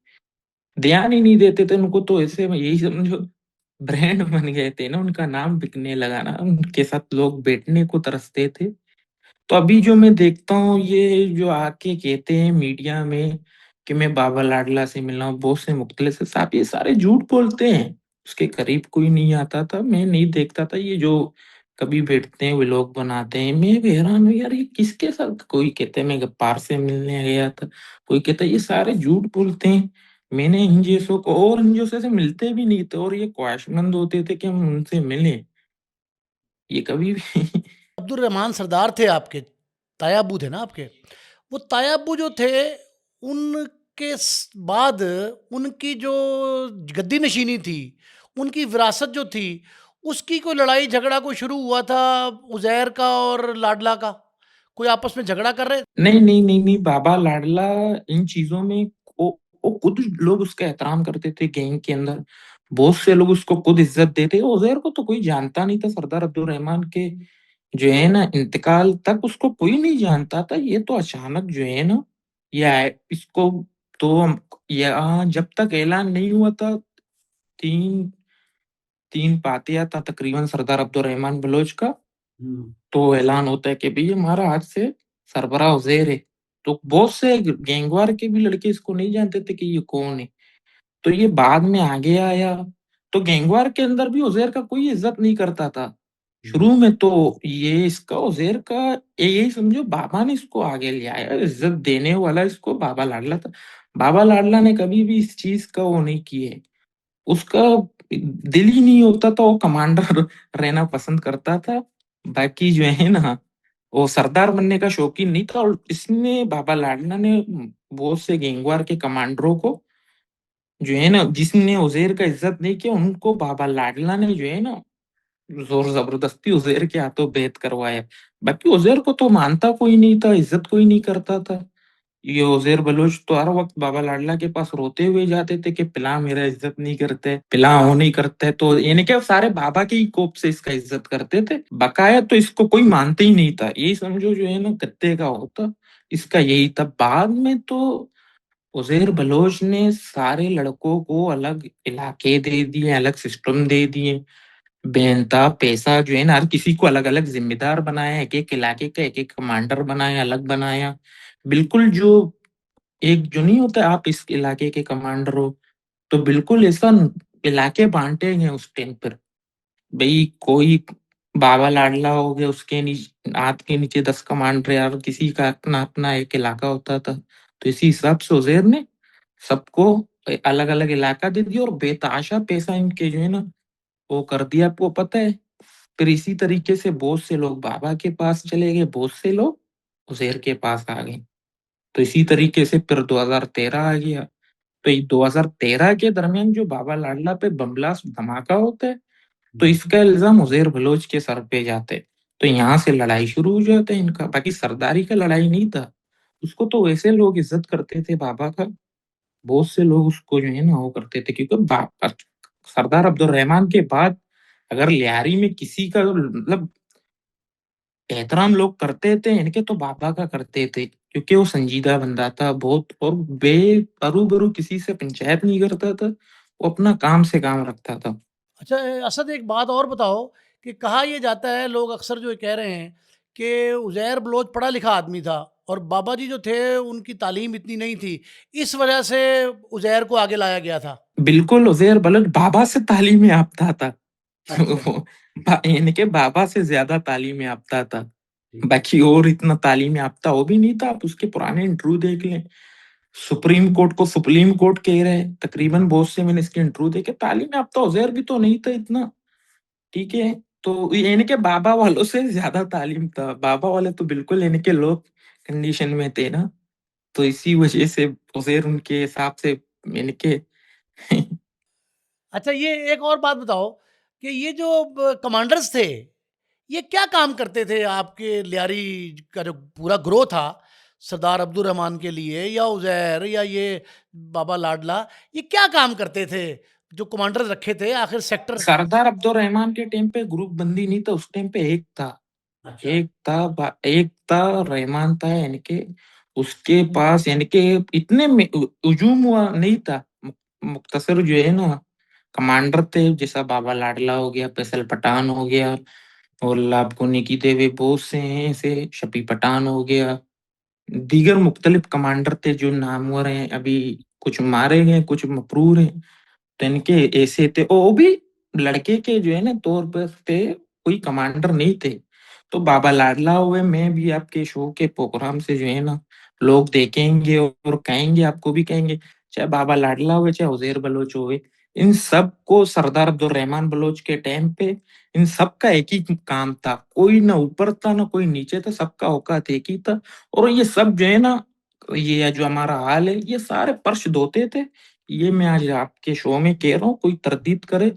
Speaker 3: ध्यान ही नहीं देते थे उनको, तो ऐसे में यही समझो ब्रांड बन गए थे ना, उनका नाम बिकने लगा ना, उनके साथ लोग बैठने को तरसते थे। तो अभी जो मैं देखता हूँ ये जो आके कहते हैं मीडिया में कि मैं बाबा लाडला से मिला हूँ, बहुत से मुख्तलिफ से साहब ये सारे झूठ बोलते हैं। उसके करीब कोई नहीं आता था, मैं नहीं देखता था ये जो कभी बैठते हैं व्लॉग बनाते हैं, मैं भी हैरान हूँ यार ये किसके साथ। कोई कहते हैं मैं गप्पार से मिलने गया था, कोई कहता है ये सारे झूठ बोलते हैं। मैंने इन जैसों को और इन जैसों से मिलते भी नहीं थे और ये ख्वाहिशमंद होते थे कि हम उनसे मिलें। ये कभी भी
Speaker 2: अब्दुल रहमान सरदार थे आपके, तायाबू थे ना आपके। वो तायाबू जो थे, उनके बाद उनकी जो गद्दी नशीनी थी, उनकी विरासत जो थी, उसकी कोई लड़ाई झगड़ा कोई शुरू हुआ था उज़ैर का और लाडला का? कोई आपस में झगड़ा कर रहे?
Speaker 3: नहीं, नहीं, नहीं, नहीं, बाबा लाडला इन चीज़ों में वो वो खुद लोग उसका एहतराम करते थे गैंग के अंदर। बहुत से लोग उसको खुद इज़्ज़त देते। उज़ैर को तो कोई जानता नहीं था, सरदार अब्दुल रहमान के जो है ना इंतकाल तक उसको कोई नहीं जानता था। ये तो अचानक जो है ना, ये इसको तो यहाँ जब तक ऐलान नहीं हुआ था 3 3 पातिया था तकरीबन सरदार अब्दुल रहमान बलोच का। तो ऐलान होता है कि भई हमारा आज से सरबराह उज़ैर है। तो बहुत से गैंगवार के भी लड़के इसको नहीं जानते थे कि ये कौन है। तो ये बाद में आगे आया। तो गैंगवार के अंदर भी उज़ैर का कोई इज़्ज़त नहीं करता था। शुरू में तो ये इसका उज़ैर का यही समझो बाबा ने इसको आगे ले आया। इज़्ज़त देने वाला इसको बाबा लाडला था। बाबा लाडला ने कभी भी इस चीज़ का वो नहीं किए। उसका दिल ही नहीं होता था, वो कमांडर रहना पसंद करता था। बाकी जो है ना, वो सरदार बनने का शौकीन नहीं था और इसने बाबा लाडला ने बहुत से गैंगवार के कमांडरों को जो है ना, जिसने उज़ैर का इज़्ज़त नहीं किया, उनको बाबा लाडला ने जो है ना, ज़ोर ज़बरदस्ती उज़ैर के हाथों बैत करवाया। बाकी उज़ैर को तो मानता कोई नहीं था, इज़्ज़त कोई नहीं करता था। ये उज़ैर बलोच तो हर वक़्त बाबा लाडला के पास रोते हुए जाते थे कि पिला मेरा इज़्ज़त नहीं करता है, पिला वो नहीं करता है। तो यानी कि सारे बाबा के ही कोप से इसका इज़्ज़त करते थे। बकाया तो इसको कोई मानते ही नहीं था। यही समझो जो है ना गद्दे का होता, इसका यही था। बाद में तो उज़ैर बलोच ने सारे लड़कों को अलग इलाके दे दिए, अलग सिस्टम दे दिए। बेनता पैसा जो है ना, हर किसी को अलग-अलग ज़िम्मेदार बनाया, एक-एक इलाके का एक-एक कमांडर बनाया, अलग बनाया। बिल्कुल जो एक जो नहीं होता आप इस इलाके के कमांडर हो, तो बिल्कुल ऐसा इलाके बाँटे गए उस टाइम पर। भई कोई बाबा लाडला हो गया, उसके हाथ के नीचे 10 कमांडर है, हर किसी का अपना-अपना एक इलाका होता था। तो इसी हिसाब से उज़ैर ने सबको अलग-अलग इलाका दे दिया और बेतहाशा पैसा इनके जो है ना, वो कर दिया। आपको पता है, फिर इसी तरीके से बहुत से लोग बाबा के पास चले गए, बहुत से लोग उज़ैर के पास आ गए। तो इसी तरीके से फिर 2013 आ गया। तो ये 2013 के दरमियान जो बाबा लाडला पे बम ब्लास्ट धमाका होता है, तो इसका इल्ज़ाम उज़ैर बलोच के सर पे जाता है। तो यहाँ से लड़ाई शुरू हो जाता है इनका, बाकी सरदारी का लड़ाई नहीं था। उसको तो वैसे लोग इज़्ज़त करते थे बाबा का, बहुत से लोग उसको जो है ना वो करते थे क्योंकि सरदार अब्दुल रहमान के बाद अगर लियारी में किसी का मतलब एहतराम लोग करते थे, इनके तो बाबा का करते थे, क्योंकि वो संजीदा बंदा था बहुत और अरू-बरू किसी से पंचायत नहीं करता था, वो अपना काम से काम रखता था।
Speaker 2: अच्छा, असद एक बात और बताओ कि कहा ये जाता है, लोग अक्सर जो कह रहे हैं कि उज़ैर बलोच पढ़ा लिखा आदमी था और बाबा जी जो थे उनकी तालीम इतनी नहीं थी, इस वजह से उज़ैर को आगे लाया गया था।
Speaker 3: बिल्कुल उज़ैर बलोच बाबा से तालीम याफ़्ता था।
Speaker 2: अच्छा।
Speaker 3: वो इनके बाबा से ज़्यादा तालीम याफ़्ता था। बाकी और इतना तालीम याफ्ता वो भी नहीं था। आप उसके पुराने इंटरव्यू देख लें, सुप्रीम कोर्ट को सुप्रीम कोर्ट कह रहे हैं, तकरीबन बहुत से मैंने इसके इंटरव्यू देखे, तालीम याफ्ता उज़ैर भी तो नहीं था इतना, ठीक है? तो ये इनके बाबा वालों से ज़्यादा तालीम था। बाबा वाले तो बिल्कुल इनके लो कंडीशन में थे ना, तो इसी वजह से उज़ैर उनके हिसाब से इनके
Speaker 2: अच्छा, ये एक और बात बताओ कि ये जो कमांडर्स थे, ये क्या काम करते थे आपके लियारी का जो पूरा ग्रोह था, सरदार अब्दुल रहमान के लिए या उज़ैर या ये बाबा लाडला, ये क्या काम करते थे जो कमांडर रखे थे आखिर सेक्टर?
Speaker 3: सरदार अब्दुल रहमान के टाइम पे ग्रुप बंदी नहीं था, उस टाइम पे एक था।
Speaker 2: अच्छा।
Speaker 3: एक था रहमान था इनके, उसके पास इनके इतने में हुजूम हुआ नहीं था। मुख्तसर जो है ना कमांडर थे, जैसा बाबा लाडला हो गया, फैसल पठान हो गया, और आपको निकी देवी बहुत से हैं ऐसे, शफी पठान हो गया, दीगर मुख्तलिफ कमांडर थे जो नामवर हैं, अभी कुछ मारे गए, कुछ मफरूर हैं। तो इनके ऐसे थे, और वो भी लड़के के जो है ना तौर पर पे कोई कमांडर नहीं थे। तो बाबा लाडला हुए, मैं भी आपके शो के प्रोग्राम से जो है ना लोग देखेंगे और कहेंगे, आपको भी कहेंगे, चाहे बाबा लाडला हुए चाहे उज़ैर बलोच हुए, इन सबको सरदार अब्दुल रहमान बलोच के टाइम पे इन सबका एक ही काम था। कोई ना ऊपर था ना कोई नीचे था, सबका औकात एक ही था। और ये सब जो है ना, ये जो हमारा हाल है, ये सारे फर्श धोते थे। ये मैं आज आपके शो में कह रहा हूँ, कोई तरदीद करे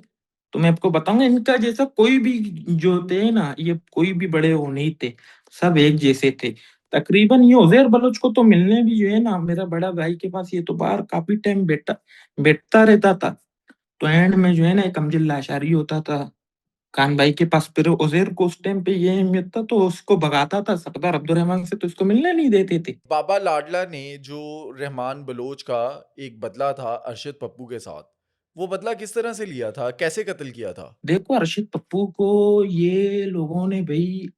Speaker 3: तो मैं आपको बताऊंगा, इनका जैसा कोई भी जो थे ना, ये कोई भी बड़े वो नहीं थे, सब एक जैसे थे। तकरीबन ये उज़ैर बलोच को तो मिलने भी जो है ना, मेरा बड़ा भाई के पास ये तो बाहर काफी टाइम बैठता रहता था। तो एंड में जो है ना एक अमजद लाशारी होता था खान भाई के पास, फिर उज़ैर को उस टाइम पे ये अहमियत था तो उसको भगाता था सरदार अब्दुल रहमान से, तो इसको मिलने नहीं देते थे।
Speaker 1: बाबा लाडला ने जो रहमान बलोच का एक बदला था अरशद पप्पू के साथ, वो बदला किस तरह से लिया था? कैसे कत्ल किया था?
Speaker 3: देखो अरशद पप्पू को ये लोगों ने भाई,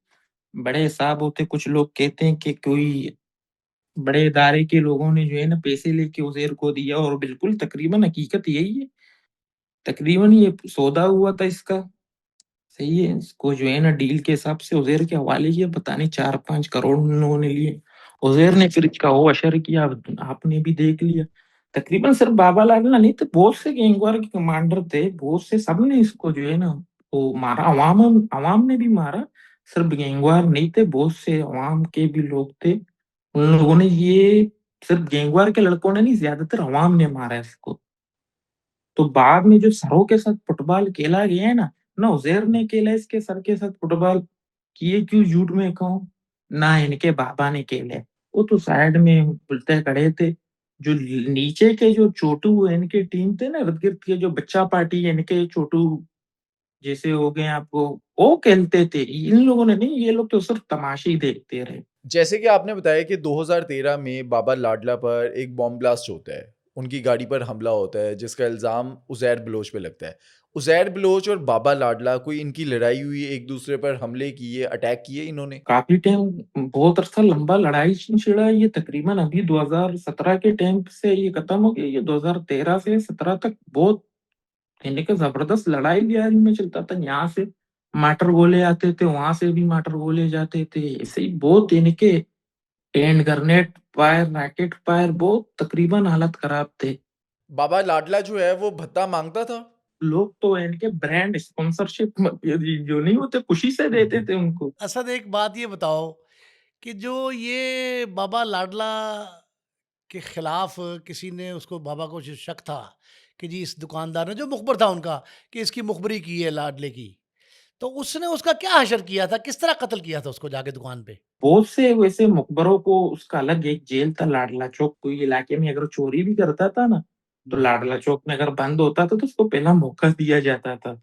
Speaker 3: बड़े साहब होते, कुछ लोग कहते हैं कि कोई बड़े इदारे के लोगों ने जो है ना पैसे लेके उज़ैर को दिया, और बिल्कुल तकरीबन हकीकत यही है। तकरीबन ये सौदा हुआ था इसका, सही है, इसको जो है ना डील के हिसाब से उज़ैर के हवाले किया, पता नहीं 4-5 करोड़ उन लोगों ने लिए। उज़ैर ने फिर इसका वो अशर किया, आपने भी देख लिया। तकरीबन सिर्फ बाबा लाडला नहीं थे, बहुत से गैंगवार के कमांडर थे, बहुत से, सबने इसको जो है ना वो मारा, अवाम अवाम ने भी मारा। सिर्फ गैंगवार नहीं थे, बहुत से अवाम के भी लोग थे। उन लोगों ने ये, सिर्फ गैंगवार के लड़कों ने नहीं, ज्यादातर अवाम ने मारा है इसको। तो बाद में जो सरों के साथ फुटबॉल खेला गया है ना उज़ैर ने खेला इसके सर के साथ फुटबॉल, कि ये क्यों झूठ मैं कहूँ, ना इनके बाबा ने खेले। वो तो साइड में बुलते खड़े थे। जो नीचे के जो छोटू इनके टीम थे ना, इर्द-गिर्द के जो बच्चा पार्टी इनके छोटू जैसे हो गए आपको, वो खेलते थे। इन लोगों ने नहीं, ये लोग तो सिर्फ तमाशे ही देखते रहे।
Speaker 1: जैसे कि आपने बताया कि 2013 में बाबा लाडला पर एक बॉम्ब ब्लास्ट होता है, उनकी गाड़ी पर हमला होता है जिसका इल्ज़ाम उज़ैर बलोच पे लगता है। उज़ैर बलोच और बाबा लाडला कोई इनकी लड़ाई हुई, एक दूसरे पर हमले किए, अटैक किए इन्होंने?
Speaker 3: काफ़ी टाइम, बहुत अरसा लंबा लड़ाई छिड़ा, ये तकरीबन अभी 2017 के टाइम से ये खत्म हो गया। ये 2013 से 17 तक बहुत यानी कि ज़बरदस्त लड़ाई लड़ाई में चलता था। यहाँ से माटर गोले आते थे, वहाँ से भी माटर गोले जाते थे। ऐसे ही बहुत यानी कि hand grenade fire, rocket fire, बहुत तकरीबन हालत खराब थे।
Speaker 1: बाबा लाडला जो है वो भत्ता माँगता था?
Speaker 3: लोग तो इनके ब्रांड स्पॉन्सरशिप जो नहीं होते खुशी से देते थे उनको।
Speaker 2: असद, एक बात ये बताओ कि जो ये बाबा लाडला के खिलाफ किसी ने उसको, बाबा को जो शक था कि जी इस दुकानदार ने, जो मुखबर था उनका, कि इसकी मुखबरी की है लाडले की, तो उसने उसका क्या हशर किया था, किस तरह कत्ल किया था उसको जाके दुकान पे?
Speaker 3: बहुत से वैसे मुखबरों को उसका अलग एक जेल था लाडला चौक, कोई इलाके में अगर चोरी भी करता था ना, तो लाडला चौक में अगर बंद होता था तो उसको पहला मौका दिया जाता था।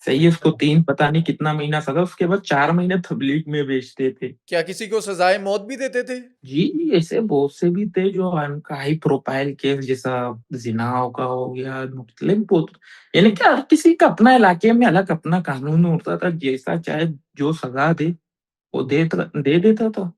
Speaker 3: सही है, उसको 3 पता नहीं कितना महीना सजा, उसके बाद 4 महीने तबलीग में भेजते थे।
Speaker 1: क्या किसी को सज़ाए मौत भी देते थे?
Speaker 3: जी, ऐसे बहुत से भी थे जो उनका हाई प्रोफाइल केस, जैसा ज़िनाओं का हो गया, मुख्तलिफ बहुत, यानी कि हर किसी का अपना इलाके में अलग अपना कानून होता था, जैसा चाहे जो सज़ा दे, वो दे देता था।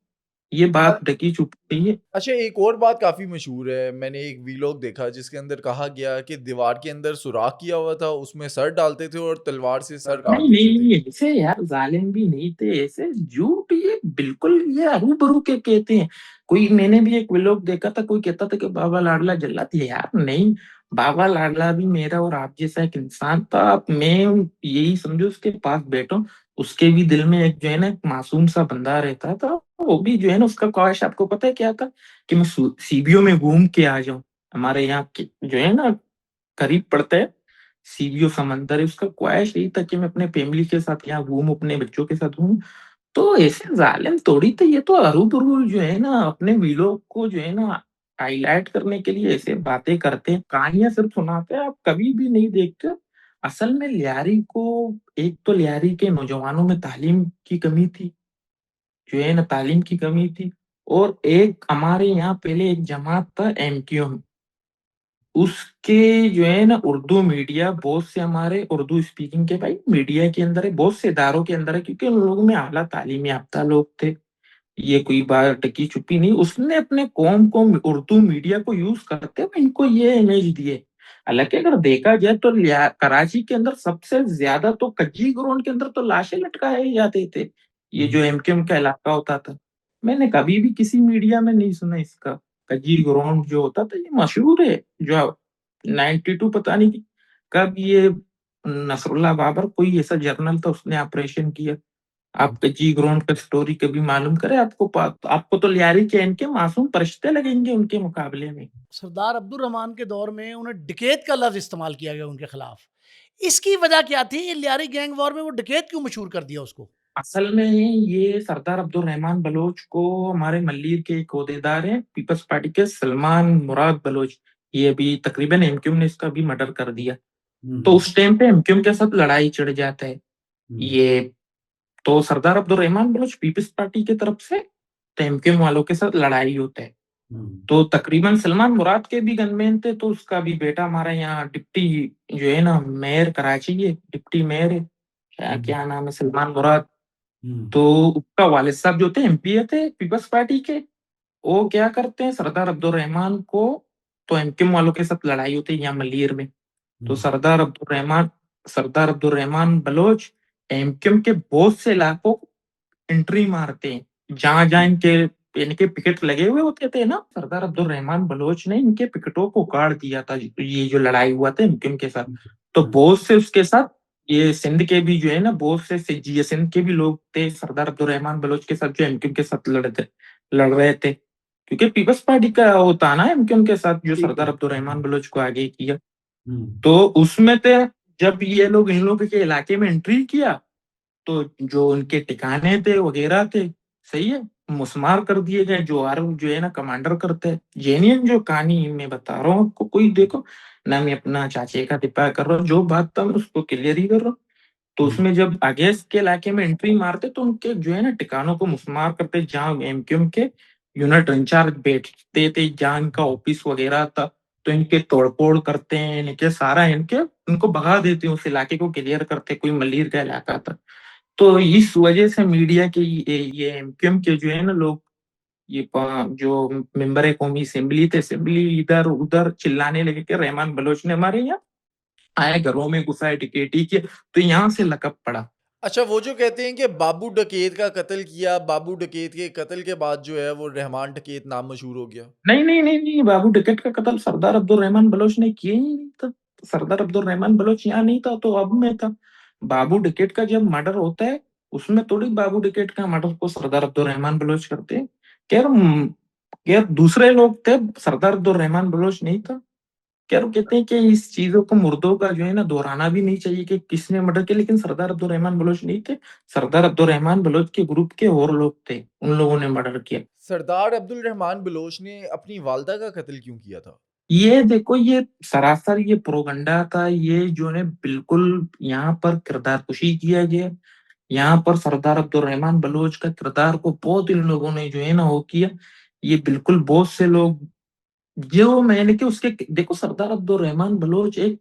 Speaker 3: ये बात ढकी छुपी नहीं है।
Speaker 1: अच्छा, एक और बात काफ़ी मशहूर है, मैंने एक वीलॉग देखा जिसके अंदर कहा गया कि दीवार के अंदर सुराख किया हुआ था, उसमें सर डालते थे और तलवार से सर काट
Speaker 3: नहीं
Speaker 1: देते थे।
Speaker 3: नहीं, ऐसे यार जालिम भी नहीं थे, ऐसे झूठ ये बिल्कुल ये हरू के कहते हैं। कोई मैंने भी एक व्लॉग देखा था, कोई कहता था कि बाबा लाडला जल्लाद है, यार नहीं। बाबा लाडला भी मेरा और आप जैसा एक इंसान था। अब मैं यही समझो उसके पास बैठो, उसके भी दिल में एक जो है ना एक मासूम सा बंदा रहता था। वो भी जो है ना उसका ख्वाहिश आपको पता है क्या था, कि मैं सीबीओ में घूम के आ जाऊं। हमारे यहाँ जो है ना करीब पड़ता है सीबीओ समंदर है, उसका ख्वाहिश यही था कि मैं अपने फैमिली के साथ यहाँ घूमूं, अपने बच्चों के साथ घूमूं। तो ऐसे जालिम थोड़ी थे ये, तो अरूबरू जो है ना अपने वीलों को जो है ना हाईलाइट करने के लिए ऐसे बातें करते हैं, कहानियां सिर्फ सुनाते हैं, आप कभी भी नहीं देखते। असल में लियारी को, एक तो लियारी के नौजवानों में तालीम की कमी थी, जो है ना तालीम की कमी थी। और एक हमारे यहाँ पहले एक जमात था एमक्यू, उसके जो है ना उर्दू मीडिया बहुत से हमारे उर्दू स्पीकिंग के भाई मीडिया के अंदर है, बहुत से इदारों के अंदर है, क्योंकि उन लोगों में आला तालीम याफ्ता लोग थे। ये कोई बात टकी छुपी नहीं, उसने अपने कौम को उर्दू मीडिया को यूज करते हुए इनको ये इमेज दिए। हालांकि अगर देखा जाए तो कराची के अंदर सबसे ज्यादा तो कच्ची ग्राउंड के अंदर तो लाशें लटकाए जाते थे, ये जो एमकेएम का इलाका होता था। मैंने कभी भी किसी मीडिया में नहीं सुना इसका। कच्ची ग्राउंड जो होता था ये मशहूर है, जो 92 पता नहीं कब ये नसरुल्ला बाबर कोई ऐसा जर्नल था उसने ऑपरेशन किया। आप जी ग्राउंड का स्टोरी कभी मालूम करे आपको, आपको तो लियारी चैन के मासूम फरिश्ते लगेंगे उनके मुकाबले में।
Speaker 2: सरदार अब्दुल रहमान के दौर में उन्हें डकैत का लफ्ज़ इस्तेमाल किया गया उनके खिलाफ। इसकी वजह क्या थी? ये लियारी गैंग वॉर में वो डकैत क्यों मशहूर कर दिया उसको?
Speaker 3: असल में ये सरदार अब्दुल रहमान बलोच को हमारे मल्लीर के एक ओहदेदार हैं पीपल्स पार्टी के सलमान मुराद बलोच, ये अभी तकरीबन एमक्यूम ने इसका भी मर्डर कर दिया। तो उस टाइम पे एमक्यूम के साथ लड़ाई छिड़ जाता है ये। तो सरदार अब्दुल रहमान बलोच पीपल्स पार्टी की तरफ से, तो एमक्यूम वालों के साथ लड़ाई होता है। तो तकरीबन सलमान मुराद के भी गनमैन थे, तो उसका भी बेटा हमारे यहाँ डिप्टी जो है ना मेयर कराची है, डिप्टी मेयर है, क्या नाम है, सलमान मुराद। तो उसका वालिद साहब जो थे एमपीए थे पीपल्स पार्टी के। वो क्या करते हैं सरदार अब्दुल रहमान को, तो एमक्यूम वालों के साथ लड़ाई होती है यहाँ मलियर में। तो सरदार अब्दुल रहमान बलोच एमक्यूम के बहुत से इलाकों एंट्री मारते हैं, जहां जहां इनके पिकेट लगे हुए होते थे ना, सरदार अब्दुल रहमान बलोच ने इनके पिकेटों को उखाड़ दिया था, ये जो लड़ाई हुआ था इनके उनके साथ। तो बहुत से उसके साथ ये सिंध के भी जो है ना बहुत से जी सिंध के भी लोग थे सरदार अब्दुल रहमान बलोच के साथ, जो एमक्यूम के साथ लड़ रहे थे, क्योंकि पीपल्स पार्टी का होता ना एमक्यूम के साथ, जो सरदार अब्दुल रहमान बलोच को आगे किया। तो उसमें थे, जब ये लोग इन लोगों के इलाके में एंट्री किया, तो जो उनके ठिकाने थे वगैरह थे, सही है, मुस्मार कर दिए गए, जो आर जो है ना कमांडर करते हैं। जेन्युइन जो कहानी मैं बता रहा हूँ आपको, कोई देखो ना, मैं अपना चाचे का दिफा कर रहा हूँ, जो बात था मैं उसको क्लियर ही कर रहा हूँ। तो उसमें जब अगेंस्ट के इलाके में एंट्री मारते तो उनके जो है ना ठिकानों को मुस्मार करते, जहाँ एमक्यूएम के यूनिट इंचार्ज बैठते थे, जहाँ इनका ऑफिस वगैरह था, तो इनके तोड़फोड़ करते हैं, इनके सारा इनके उनको भगा देते हैं, उस इलाके को क्लियर करते, कोई मलिर का इलाका था। तो इस वजह से मीडिया के ये एमक्यूएम के जो है ना लोग, जो मेंबर है कौमी असेंबली थे, असेंबली इधर उधर चिल्लाने लगे कि रहमान बलोच ने हमारे यहाँ आए, घरों में घुसाए, टिकेटी किए, तो यहाँ से लकब पड़ा।
Speaker 1: अच्छा, वो जो कहते हैं कि बाबू डकैत का कत्ल किया, बाबू डकैत के कत्ल के बाद जो है वो रहमान डकैत नाम मशहूर हो गया।
Speaker 3: नहीं नहीं नहीं नहीं, बाबू टिकट का कत्ल सरदार अब्दुल रहमान बलोच ने किया ही नहीं था। सरदार अब्दुल रहमान बलोच यहाँ नहीं था तो अब में था। बाबू टिकट का जब मर्डर होता है, उसमें थोड़ी बाबू टिकट का मर्डर को सरदार अब्दुल रहमान बलोच करते हैं। क्या क्या दूसरे लोग थे, सरदार अब्दुल रहमान बलोच नहीं था। क्या वो कहते हैं कि इस चीजों को मुर्दों का जो है ना दोहराना भी नहीं चाहिए कि किसने मर्डर किया, लेकिन सरदार अब्दुल रहमान बलोच नहीं थे। सरदार अब्दुल रहमान बलोच के ग्रुप के और लोग थे, उन लोगों ने मर्डर किया।
Speaker 1: सरदार अब्दुल रहमान बलोच ने अपनी वालदा का कत्ल क्यों किया था?
Speaker 3: ये देखो, ये सरासर ये प्रोगंडा था, ये जो है बिल्कुल यहाँ पर किरदार कुशी किया गया। यहाँ पर सरदार अब्दुल रहमान बलोच का किरदार को बहुत इन लोगों ने जो है ना वो किया। ये बिल्कुल बहुत से लोग, जो मैंने कि उसके देखो सरदार अब्दुल रहमान बलोच एक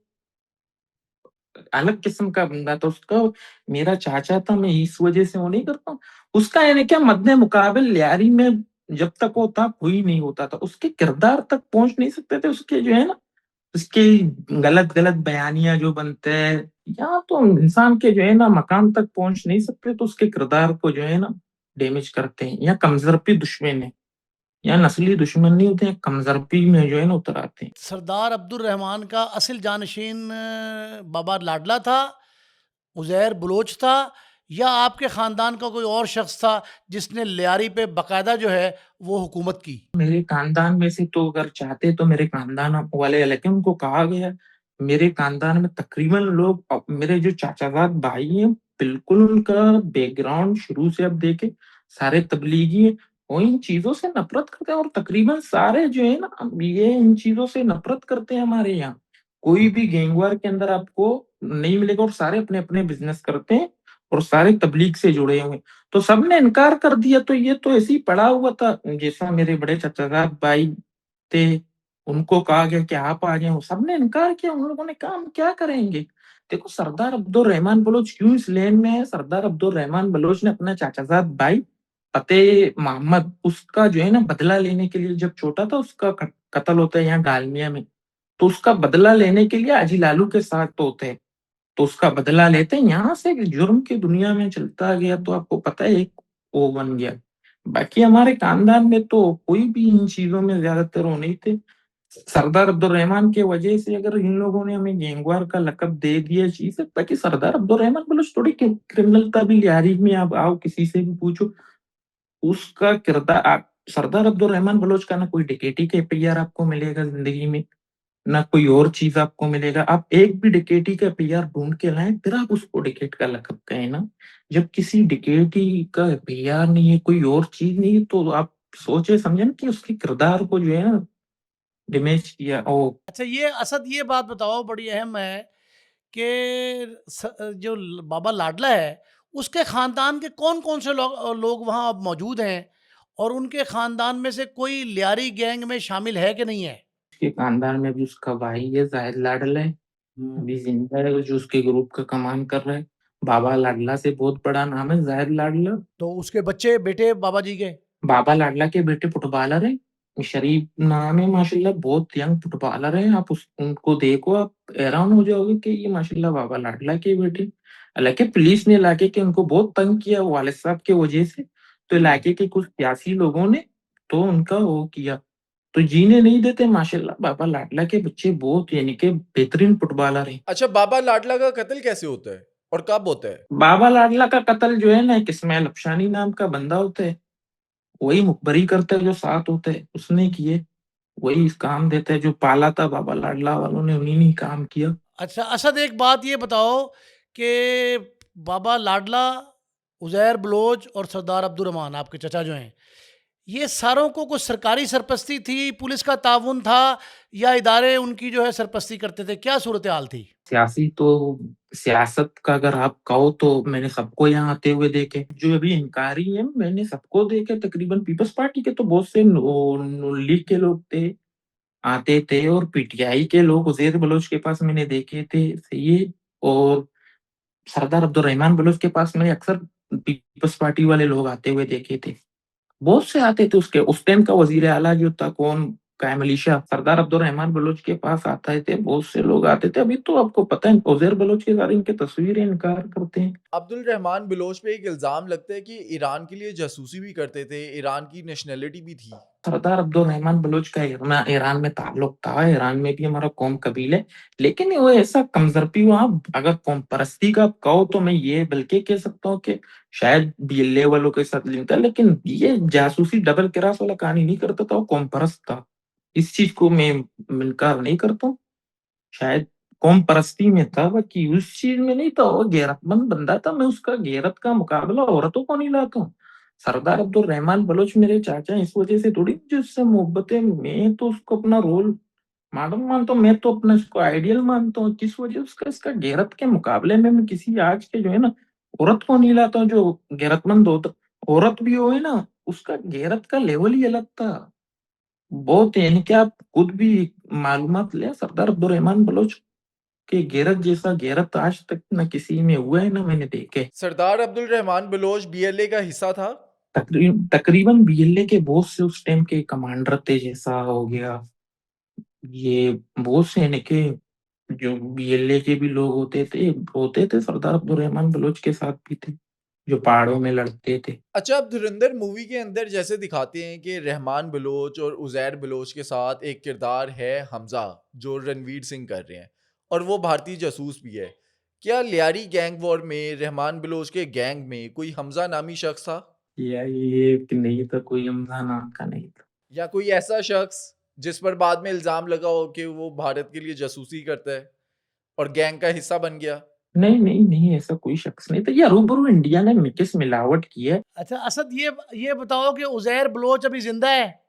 Speaker 3: अलग किस्म का बंदा था, उसका मेरा चाचा था, मैं इस वजह से वो नहीं करता हूँ। उसका यानी क्या मद्दे मुकाबिल लियारी में जब तक वो था कोई नहीं होता था, उसके किरदार तक पहुंच नहीं सकते थे, उसके जो है ना, उसके गलत गलत बयानियां जो बनते हैं, या तो इंसान के जो है ना मकाम तक पहुंच नहीं सकते, तो उसके किरदार को जो है ना डैमेज करते हैं, या कमजोरी दुश्मन है, या नस्ली दुश्मन नहीं होते हैं, कमजोरी में जो है ना उतर आते हैं।
Speaker 2: सरदार अब्दुल रहमान का असल जानशीन बाबा लाडला था, उज़ैर बलोच था, या आपके ख़ानदान का कोई और शख्स था जिसने लियारी पे बाकायदा जो है वो हुकूमत की?
Speaker 3: मेरे खानदान में से तो अगर चाहते तो मेरे खानदान वाले, लेकिन उनको कहा गया, मेरे खानदान में तकरीबन लोग, मेरे जो चाचाजाद भाई हैं, बिल्कुल उनका बैकग्राउंड शुरू से अब देखे सारे तबलीगी हैं, और इन चीजों से नफरत करते हैं, और तकरीबन सारे जो है ना ये इन चीजों से नफरत करते हैं हमारे यहाँ। कोई भी गैंगवार के अंदर आपको नहीं मिलेगा, और सारे अपने अपने बिजनेस करते हैं, और सारे तबलीग से जुड़े हुए हैं। तो सबने इनकार कर दिया, तो ये तो ऐसे ही पड़ा हुआ था। जैसा मेरे बड़े चाचाजाद भाई थे, उनको कहा गया कि आप आ जाएं, सबने इनकार किया। उन लोगों ने कहा हम क्या करेंगे। देखो, सरदार अब्दुल रहमान बलोच क्यों इस लेन में है, सरदार अब्दुल रहमान बलोच ने अपना चाचाजाद भाई फतेह मोहम्मद, उसका जो है ना बदला लेने के लिए, जब छोटा था उसका कत्ल होता है यहाँ डालमिया में, तो उसका बदला लेने के लिए अजी लालू के साथ तो होते हैं, तो उसका बदला लेते हैं। यहाँ से जुर्म की दुनिया में चलता गया, तो आपको पता है एक वो बन गया। बाकी हमारे खानदान में तो कोई भी इन चीजों में ज्यादातर वो नहीं थे। सरदार अब्दुल रहमान के वजह से अगर इन लोगों ने हमें गैंगवार का लकब दे दिया चीज है, बाकी सरदार अब्दुल रहमान बलोच थोड़ी क्रिमिनल था भी, लिहारी में आप आओ किसी से भी पूछो उसका किरदार। सरदार अब्दुल रहमान बलोच का ना कोई डकैती का एफआईआर आपको मिलेगा जिंदगी में, ना कोई और चीज आपको मिलेगा। आप एक भी डकैती का एफआईआर ढूंढ के लाएं, फिर आप उसको डकैत का लकब कहें ना। जब किसी डकैती का एफआईआर नहीं है, कोई और चीज नहीं है, तो आप सोचे समझे ना कि उसके किरदार को जो है ना डैमेज किया। ओ,
Speaker 2: अच्छा, ये असद ये बात बताओ, बड़ी अहम है कि जो बाबा लाडला है, उसके खानदान के कौन कौन से लोग वहाँ अब मौजूद हैं, और उनके खानदान में से कोई लियारी गैंग में शामिल है कि नहीं है?
Speaker 3: उसके खानदान में भी उसका भाई है जाहिद लाडला है, अभी जिंदा है, जो उसके ग्रुप का कमान कर रहा है। बाबा लाडला से बहुत बड़ा नाम है जाहिद लाडला।
Speaker 2: तो उसके बच्चे बेटे बाबा जी के?
Speaker 3: बाबा लाडला के बेटे फुटबॉलर हैं, शरीफ नाम है माशाल्लाह, बहुत यंग फुटबॉलर हैं। आप उनको देखो, आप हैरान हो जाओगे कि ये माशाल्लाह बाबा लाडला के बेटे। हालांकि पुलिस ने इलाके के उनको बहुत तंग किया वालिद साहब के वजह से, तो इलाके के कुछ सियासी लोगों ने तो उनका वो किया, तो जीने नहीं देते। माशाल्लाह बाबा लाडला के बच्चे बहुत यानी कि बेहतरीन फुटबॉलर हैं।
Speaker 1: अच्छा, बाबा लाडला का कत्ल कैसे होता है और कब होता है?
Speaker 3: बाबा लाडला का कत्ल जो है ना, एक इस्माइल अफशानी नाम का बंदा होता है, वही मुखबरी करता है, जो साथ होते हैं उसने किए, वही काम देता है। जो पाला था बाबा लाडला वालों ने, उन्हीं ने काम किया।
Speaker 2: अच्छा असद, एक बात ये बताओ कि बाबा लाडला, उज़ैर बलोच और सरदार अब्दुल रहमान आपके चचा जो हैं, ये सारों को कुछ सरकारी सरपस्ती थी, पुलिस का ताउन था, या इदारे उनकी जो है सरपस्ती करते थे? क्या सूरत हाल थी?
Speaker 3: सियासी तो सियासत का अगर आप कहो तो मैंने सबको यहाँ आते हुए देखे, जो अभी इनकारी है मैंने सबको देखे। तकरीबन पीपल्स पार्टी के तो बहुत से लीग के लोग थे, आते थे, और पीटीआई के लोग उज़ैर बलोच के पास मैंने देखे थे, सही है। और सरदार अब्दुल रहमान बलोच के पास मैंने अक्सर पीपल्स पार्टी वाले लोग आते हुए देखे थे, बहुत से आते थे। उसके उस टाइम का वजीर आला जो था, कौन, कायम अली शाह, सरदार अब्दुल रहमान बलोच के पास आते थे, बहुत से लोग आते थे। अभी तो आपको पता है उज़ैर बलोच के सारे इनके तस्वीरें इनकार करते हैं।
Speaker 1: अब्दुल रहमान बिलोच पे एक इल्ज़ाम लगता है कि ईरान के लिए जासूसी भी करते थे, ईरान की नेशनैलिटी भी थी।
Speaker 3: सरदार अब्दुल रहमान बलोच का ईरान में ताल्लुक था, ईरान में भी हमारा कौम कबील है, लेकिन वो ऐसा कमजोरी, वहाँ अगर कौम परस्ती का आप कहो तो मैं ये बल्कि कह सकता हूँ कि शायद बीएलए वालों के साथ लिंक था, लेकिन ये जासूसी डबल क्रॉस वाला कहानी नहीं करता था, वो कौम परस्त था। इस चीज को मैं इनकार नहीं करता हूँ, शायद कौम परस्ती में था, बाकी उस चीज में नहीं था। वो गैरतमंद बंदा था, मैं उसका गैरत का मुकाबला औरतों को नहीं लाता हूँ। सरदार अब्दुल रहमान बलोच मेरे चाचा हैं, इस वजह से थोड़ी मुझे उससे मोहब्बत है, मैं तो उसको अपना रोल मॉडल मानता हूँ, मैं तो अपना इसको आइडियल मानता हूँ। किस वजह उसका इसका गैरत के मुकाबले में मैं किसी आज के जो है ना औरत को नहीं लाता हूँ जो गैरतमंद होता, औरत भी हो है ना, उसका गैरत का लेवल ही अलग था बहुत, यानी कि आप खुद भी मालूमात लें, सरदार अब्दुल रहमान बलोच के गैरत जैसा गैरत आज तक ना किसी में हुआ है ना मैंने देखे।
Speaker 1: सरदार अब्दुल रहमान बिलोच बीएलए का हिस्सा था।
Speaker 3: तकरीबन बीएलए के बहुत से उस टाइम के कमांडर थे, जैसा हो गया ये बहुत से इनके जो बीएलए के भी लोग होते थे सरदार अब्दुल बलोच के साथ भी थे, जो पहाड़ों में लड़ते थे।
Speaker 1: अच्छा, अब धुरंधर मूवी के अंदर जैसे दिखाते हैं कि रहमान बलोच और उज़ैर बलोच के साथ एक किरदार है हमज़ा, जो रणवीर सिंह कर रहे हैं और वो भारतीय जासूस भी है। क्या लियारी गैंग वॉर में रहमान बलोच के गैंग में कोई हमज़ा नामी शख्स था?
Speaker 3: या ये कि नहीं था, कोई अमज़ा नाम का नहीं था।
Speaker 1: या कोई ऐसा शख्स जिस पर बाद में इल्ज़ाम लगा हो कि वो भारत के लिए जासूसी करता है और गैंग का हिस्सा बन गया?
Speaker 3: नहीं, नहीं, नहीं, ऐसा कोई शख्स नहीं था। ये हरू-भरू इंडिया ने मिक्स मिलावट की है।
Speaker 2: अच्छा असद, ये बताओ कि उज़ैर बलोच अभी ज़िंदा है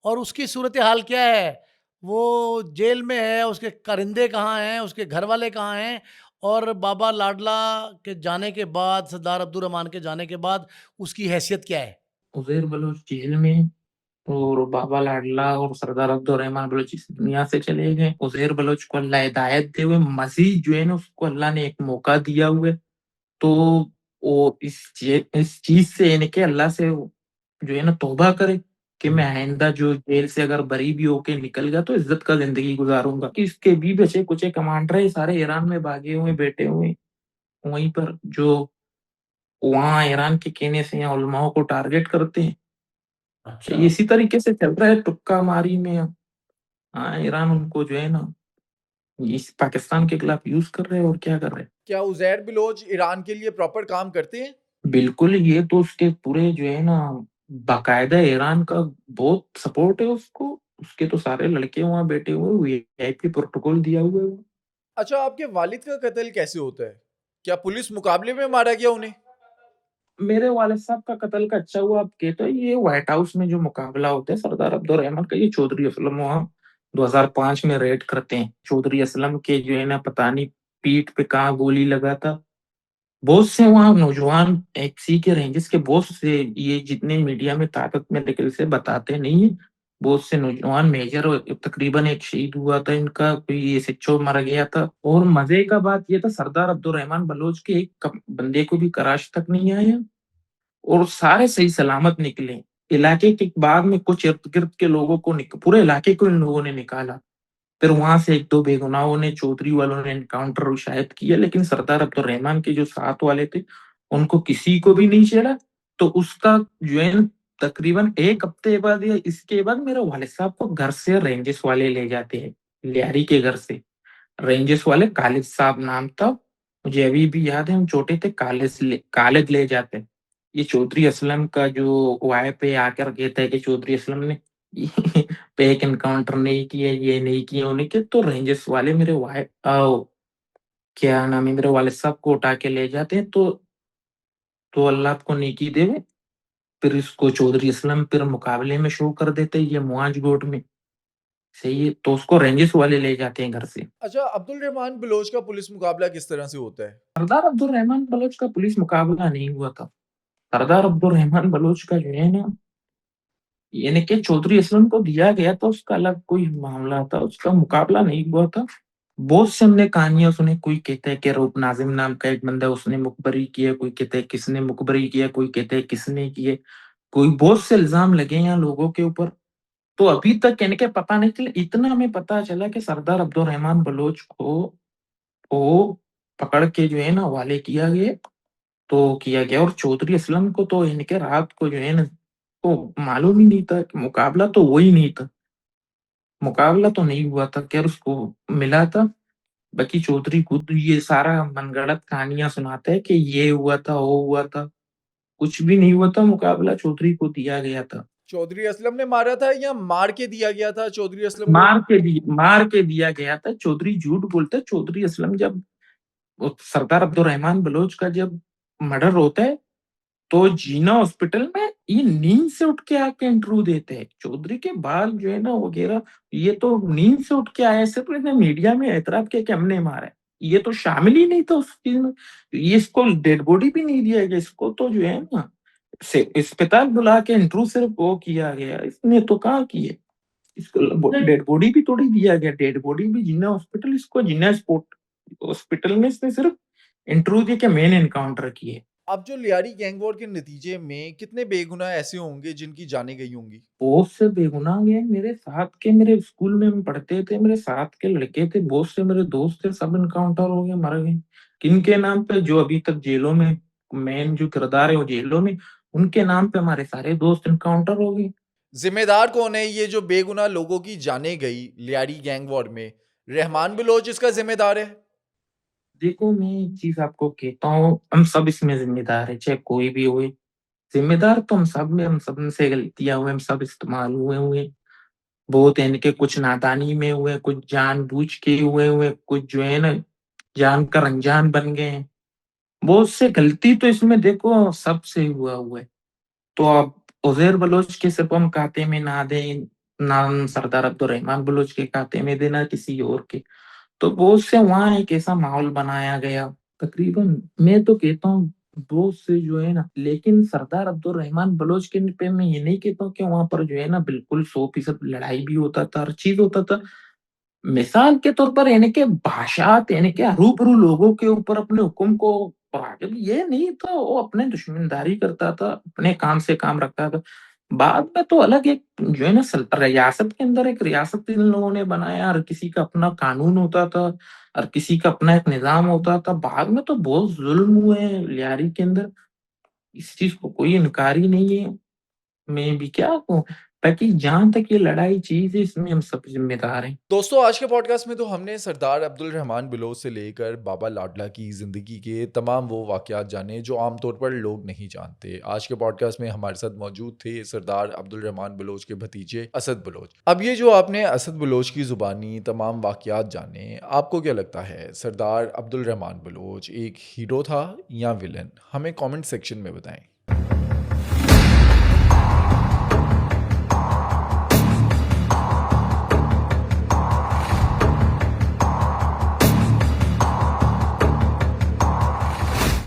Speaker 2: और उसकी सूरत-ए-हाल क्या है? वो जेल में है, उसके कारिंदे कहाँ हैं, उसके घरवाले कहाँ हैं? और बाबा लाडला के जाने के बाद, सरदार अब्दुर्रहमान के जाने के बाद उसकी हैसियत क्या है?
Speaker 3: उज़ैर बलोच जेल में और बाबा लाडला और सरदार अब्दुर्रहमान बलोच इस दुनिया से चले गए। उज़ैर बलोच को अल्लाह हिदायत दे हुए मज़ीद जो है ना उसको अल्लाह ने एक मौका दिया हुआ है। तो वो इस चीज़ से यानी कि अल्लाह से जो है ना तौबा करे कि मैं आइंदा जो जेल से अगर बरी भी होके निकल गया तो इज़्ज़त का ज़िंदगी गुज़ारूँगा। कि इसके भी बचे-कुचे कमांडर हैं, सारे ईरान में भागे हुए, बैठे हुए वहीं पर जो वहाँ ईरान के कहने से यहाँ उलमाओं को टारगेट करते हैं। अच्छा। इसी तरीके से चल रहा है तुक्का मारी में। हाँ, ईरान उनको जो है ना इस पाकिस्तान के खिलाफ यूज़ कर रहे हैं और क्या कर रहे हैं।
Speaker 1: क्या उज़ैर बलोच ईरान के लिए प्रॉपर काम करते हैं?
Speaker 3: बिल्कुल, ये तो उसके पूरे जो है ना बाकायदा ईरान का बहुत सपोर्ट है उसको। उसके तो सारे लड़के वहाँ बैठे हुए हैं, वीआईपी प्रोटोकॉल दिया हुआ है वो।
Speaker 1: अच्छा, आपके वालिद का कत्ल कैसे होता है? क्या पुलिस मुकाबले में मारा गया उन्हें?
Speaker 3: मेरे वालिद साहब का कत्ल का अच्छा हुआ, आप कहते हो ये व्हाइट हाउस में जो मुकाबला होता है सरदार अब्दुल का, ये चौधरी असलम वहाँ 2005 में रेड करते हैं। चौधरी असलम के जो है ना पता नहीं पीठ पे कहाँ गोली लगा था। बहुत से वहाँ नौजवान एचसी के रेंजेस के बहुत से, ये जितने मीडिया में ताकत मेरे ख्याल से बताते नहीं है, बहुत से नौजवान मेजर और तकरीबन एक शहीद हुआ था इनका, कोई एसएचओ मर गया था। और मजे का बात ये था सरदार अब्दुल बलोच के एक बंदे को भी कराश तक नहीं आया और सारे सही सलामत निकले। इलाके के बाद में कुछ इर्द गिर्द के लोगों को पूरे इलाके को इन लोगों ने निकाला। फिर वहां से एक दो बेगुनाहों ने, चौधरी वालों ने एनकाउंटर शायद किया, लेकिन सरदार अब्दुल के जो साथ वाले थे उनको किसी को भी नहीं छेड़ा। तो उसका जो है ना, तकरीबन एक हफ्ते बाद या इसके बाद मेरे वालिद साहब को घर से रेंजेस वाले ले जाते हैं, लियारी के घर से। रेंजेस वाले खालिद साहब नाम था, मुझे अभी भी याद है, हम छोटे थे, खालिद ले जाते हैं। ये चौधरी असलम का जो वाय पे आकर कहता है कि चौधरी असलम ने पे एक एनकाउंटर नहीं किया, ये नहीं किया, उन्हें के तो रेंजेस वाले मेरे क्या नाम है, मेरे वालिद साहब को उठा के ले जाते हैं। तो अल्लाह आपको नेकी देवे। फिर इसको चौधरी असलम फिर मुकाबले में शो कर देते हैं, ये मुआज गोट में। सही है, तो उसको रेंजेस वाले ले जाते हैं घर से।
Speaker 1: अच्छा, अब्दुल रहमान बलोच का पुलिस मुकाबला किस तरह से होता है?
Speaker 3: सरदार अब्दुल बलोच का पुलिस मुकाबला नहीं हुआ था। सरदार अब्दुल बलोच का जो है ना, यानी कि चौधरी असलम को दिया गया था, उसका अलग कोई मामला था, उसका मुकाबला नहीं हुआ था। बहुत से हमने कहानियां सुनी, कोई कहता है कि रूप नाजिम नाम का एक बंदा उसने मुखबरी किया, कोई कहता है किसने मुखबरी किया, कोई कहता है किसने किए, कोई बहुत से इल्जाम लगे हैं लोगों के ऊपर। तो अभी तक कहने के पता नहीं चला, इतना हमें पता चला कि सरदार अब्दुल बलोच को पकड़ के जो है ना हवाले किया गया, तो किया गया। और चौधरी असलम को तो इनके रात को जो है ना तो मालूम ही नहीं था कि मुकाबला तो वो ही नहीं था। मुकाबला तो नहीं हुआ था, खैर उसको मिला था। बाकी चौधरी खुद ये सारा मनगढ़ंत कहानियाँ सुनाता है कि ये हुआ था, वो हुआ था। कुछ भी नहीं हुआ था, मुकाबला चौधरी को दिया गया था।
Speaker 1: चौधरी असलम ने मारा था या मार के दिया गया था चौधरी असलम को?
Speaker 3: मार के दिया गया था। चौधरी झूठ बोलता है। चौधरी असलम जब वो सरदार अब्दुल बलोच का जब मर्डर होता है तो जीना हॉस्पिटल में ये नींद से उठ के आके इंटरव्यू देते हैं। चौधरी के बाल जो है ना वगैरह, ये तो नींद से उठ के आया, सिर्फ इसने मीडिया में एतराफ किया कि हमने मारा है। ये तो शामिल ही नहीं था उस चीज में। ये इसको डेड बॉडी भी नहीं दिया गया, इसको तो जो है ना से अस्पताल बुला के इंटरव्यू सिर्फ वो किया गया, इसने तो कहाँ किए। इसको डेड बॉडी भी थोड़ी दिया गया, डेड बॉडी भी जिन्ना हॉस्पिटल, इसको जिन्ना स्पोर्ट हॉस्पिटल में इसने सिर्फ इंटरव्यू दिया कि मैंने एनकाउंटर किए।
Speaker 1: अब जो लियारी गैंग वॉर के नतीजे में कितने बेगुनाह ऐसे होंगे जिनकी जानें गई होंगी?
Speaker 3: बहुत से बेगुनाह गए मेरे साथ के, मेरे स्कूल में हम पढ़ते थे, मेरे साथ के लड़के थे, बहुत से मेरे दोस्त थे, सब इनकाउंटर हो गए, मर गए। किनके नाम पे? जो अभी तक जेलों में मेन जो किरदार है वो जेलों में, उनके नाम पे हमारे सारे दोस्त इनकाउंटर हो गए।
Speaker 1: जिम्मेदार कौन है ये जो बेगुनाह लोगों की जानें गई लियारी गैंग वॉर में? रहमान बलोच इसका जिम्मेदार है?
Speaker 3: देखो, मैं एक चीज आपको कहता हूँ, हम सब इसमें जिम्मेदार है, चाहे कोई भी हो। जिम्मेदार तो हम सब में, हम सब से गलतियां हुए, हम सब इस्तेमाल हुए बहुत है, इनके कुछ नादानी में हुए, कुछ जानबूझ के हुए, कुछ जो है ना जानकर अनजान बन गए हैं। बहुत से गलती तो इसमें देखो सबसे हुआ है। तो अब उज़ैर बलोच के सिर्फ हम खाते में ना दें, ना सरदार अब्दुर्रहमान बलोच के खाते में देना किसी और के। तो बहुत से वहाँ एक ऐसा माहौल बनाया गया। तकरीबन मैं तो कहता हूँ बहुत से जो है ना, लेकिन सरदार अब्दुर्रहमान बलोच के पे मैं ये नहीं कहता हूँ कि वहाँ पर जो है ना बिल्कुल 100% लड़ाई भी होता था, हर चीज़ होता था। मिसाल के तौर पर यानी कि भाषात यानी कि रूबरू लोगों के ऊपर अपने हुक्म को आगे ये नहीं था, वो अपने दुश्मनदारी करता था, अपने काम से काम रखता था। बाद में तो अलग एक जो है ना रियासत के अंदर एक रियासत इन लोगों ने बनाया, हर किसी का अपना कानून होता था, हर किसी का अपना एक निज़ाम होता था। बाद में तो बहुत ज़ुल्म हुए हैं लियारी के अंदर, इस चीज़ को कोई इनकार ही नहीं है। मैं भी क्या कहूँ, बाकी जहाँ तक ये लड़ाई चीज़ है इसमें हम सब ज़िम्मेदार हैं।
Speaker 1: दोस्तों, आज के पॉडकास्ट में तो हमने सरदार अब्दुल रहमान बलोच से लेकर बाबा लाडला की ज़िंदगी के तमाम वो वाक़यात जाने जो आमतौर पर लोग नहीं जानते। आज के पॉडकास्ट में हमारे साथ मौजूद थे सरदार अब्दुल रहमान बलोच के भतीजे असद बलोच। अब ये जो आपने असद बलोच की ज़ुबानी तमाम वाक़यात जाने, आपको क्या लगता है सरदार अब्दुल रहमान बलोच एक हीरो था या विलन? हमें कमेंट सेक्शन में बताएं।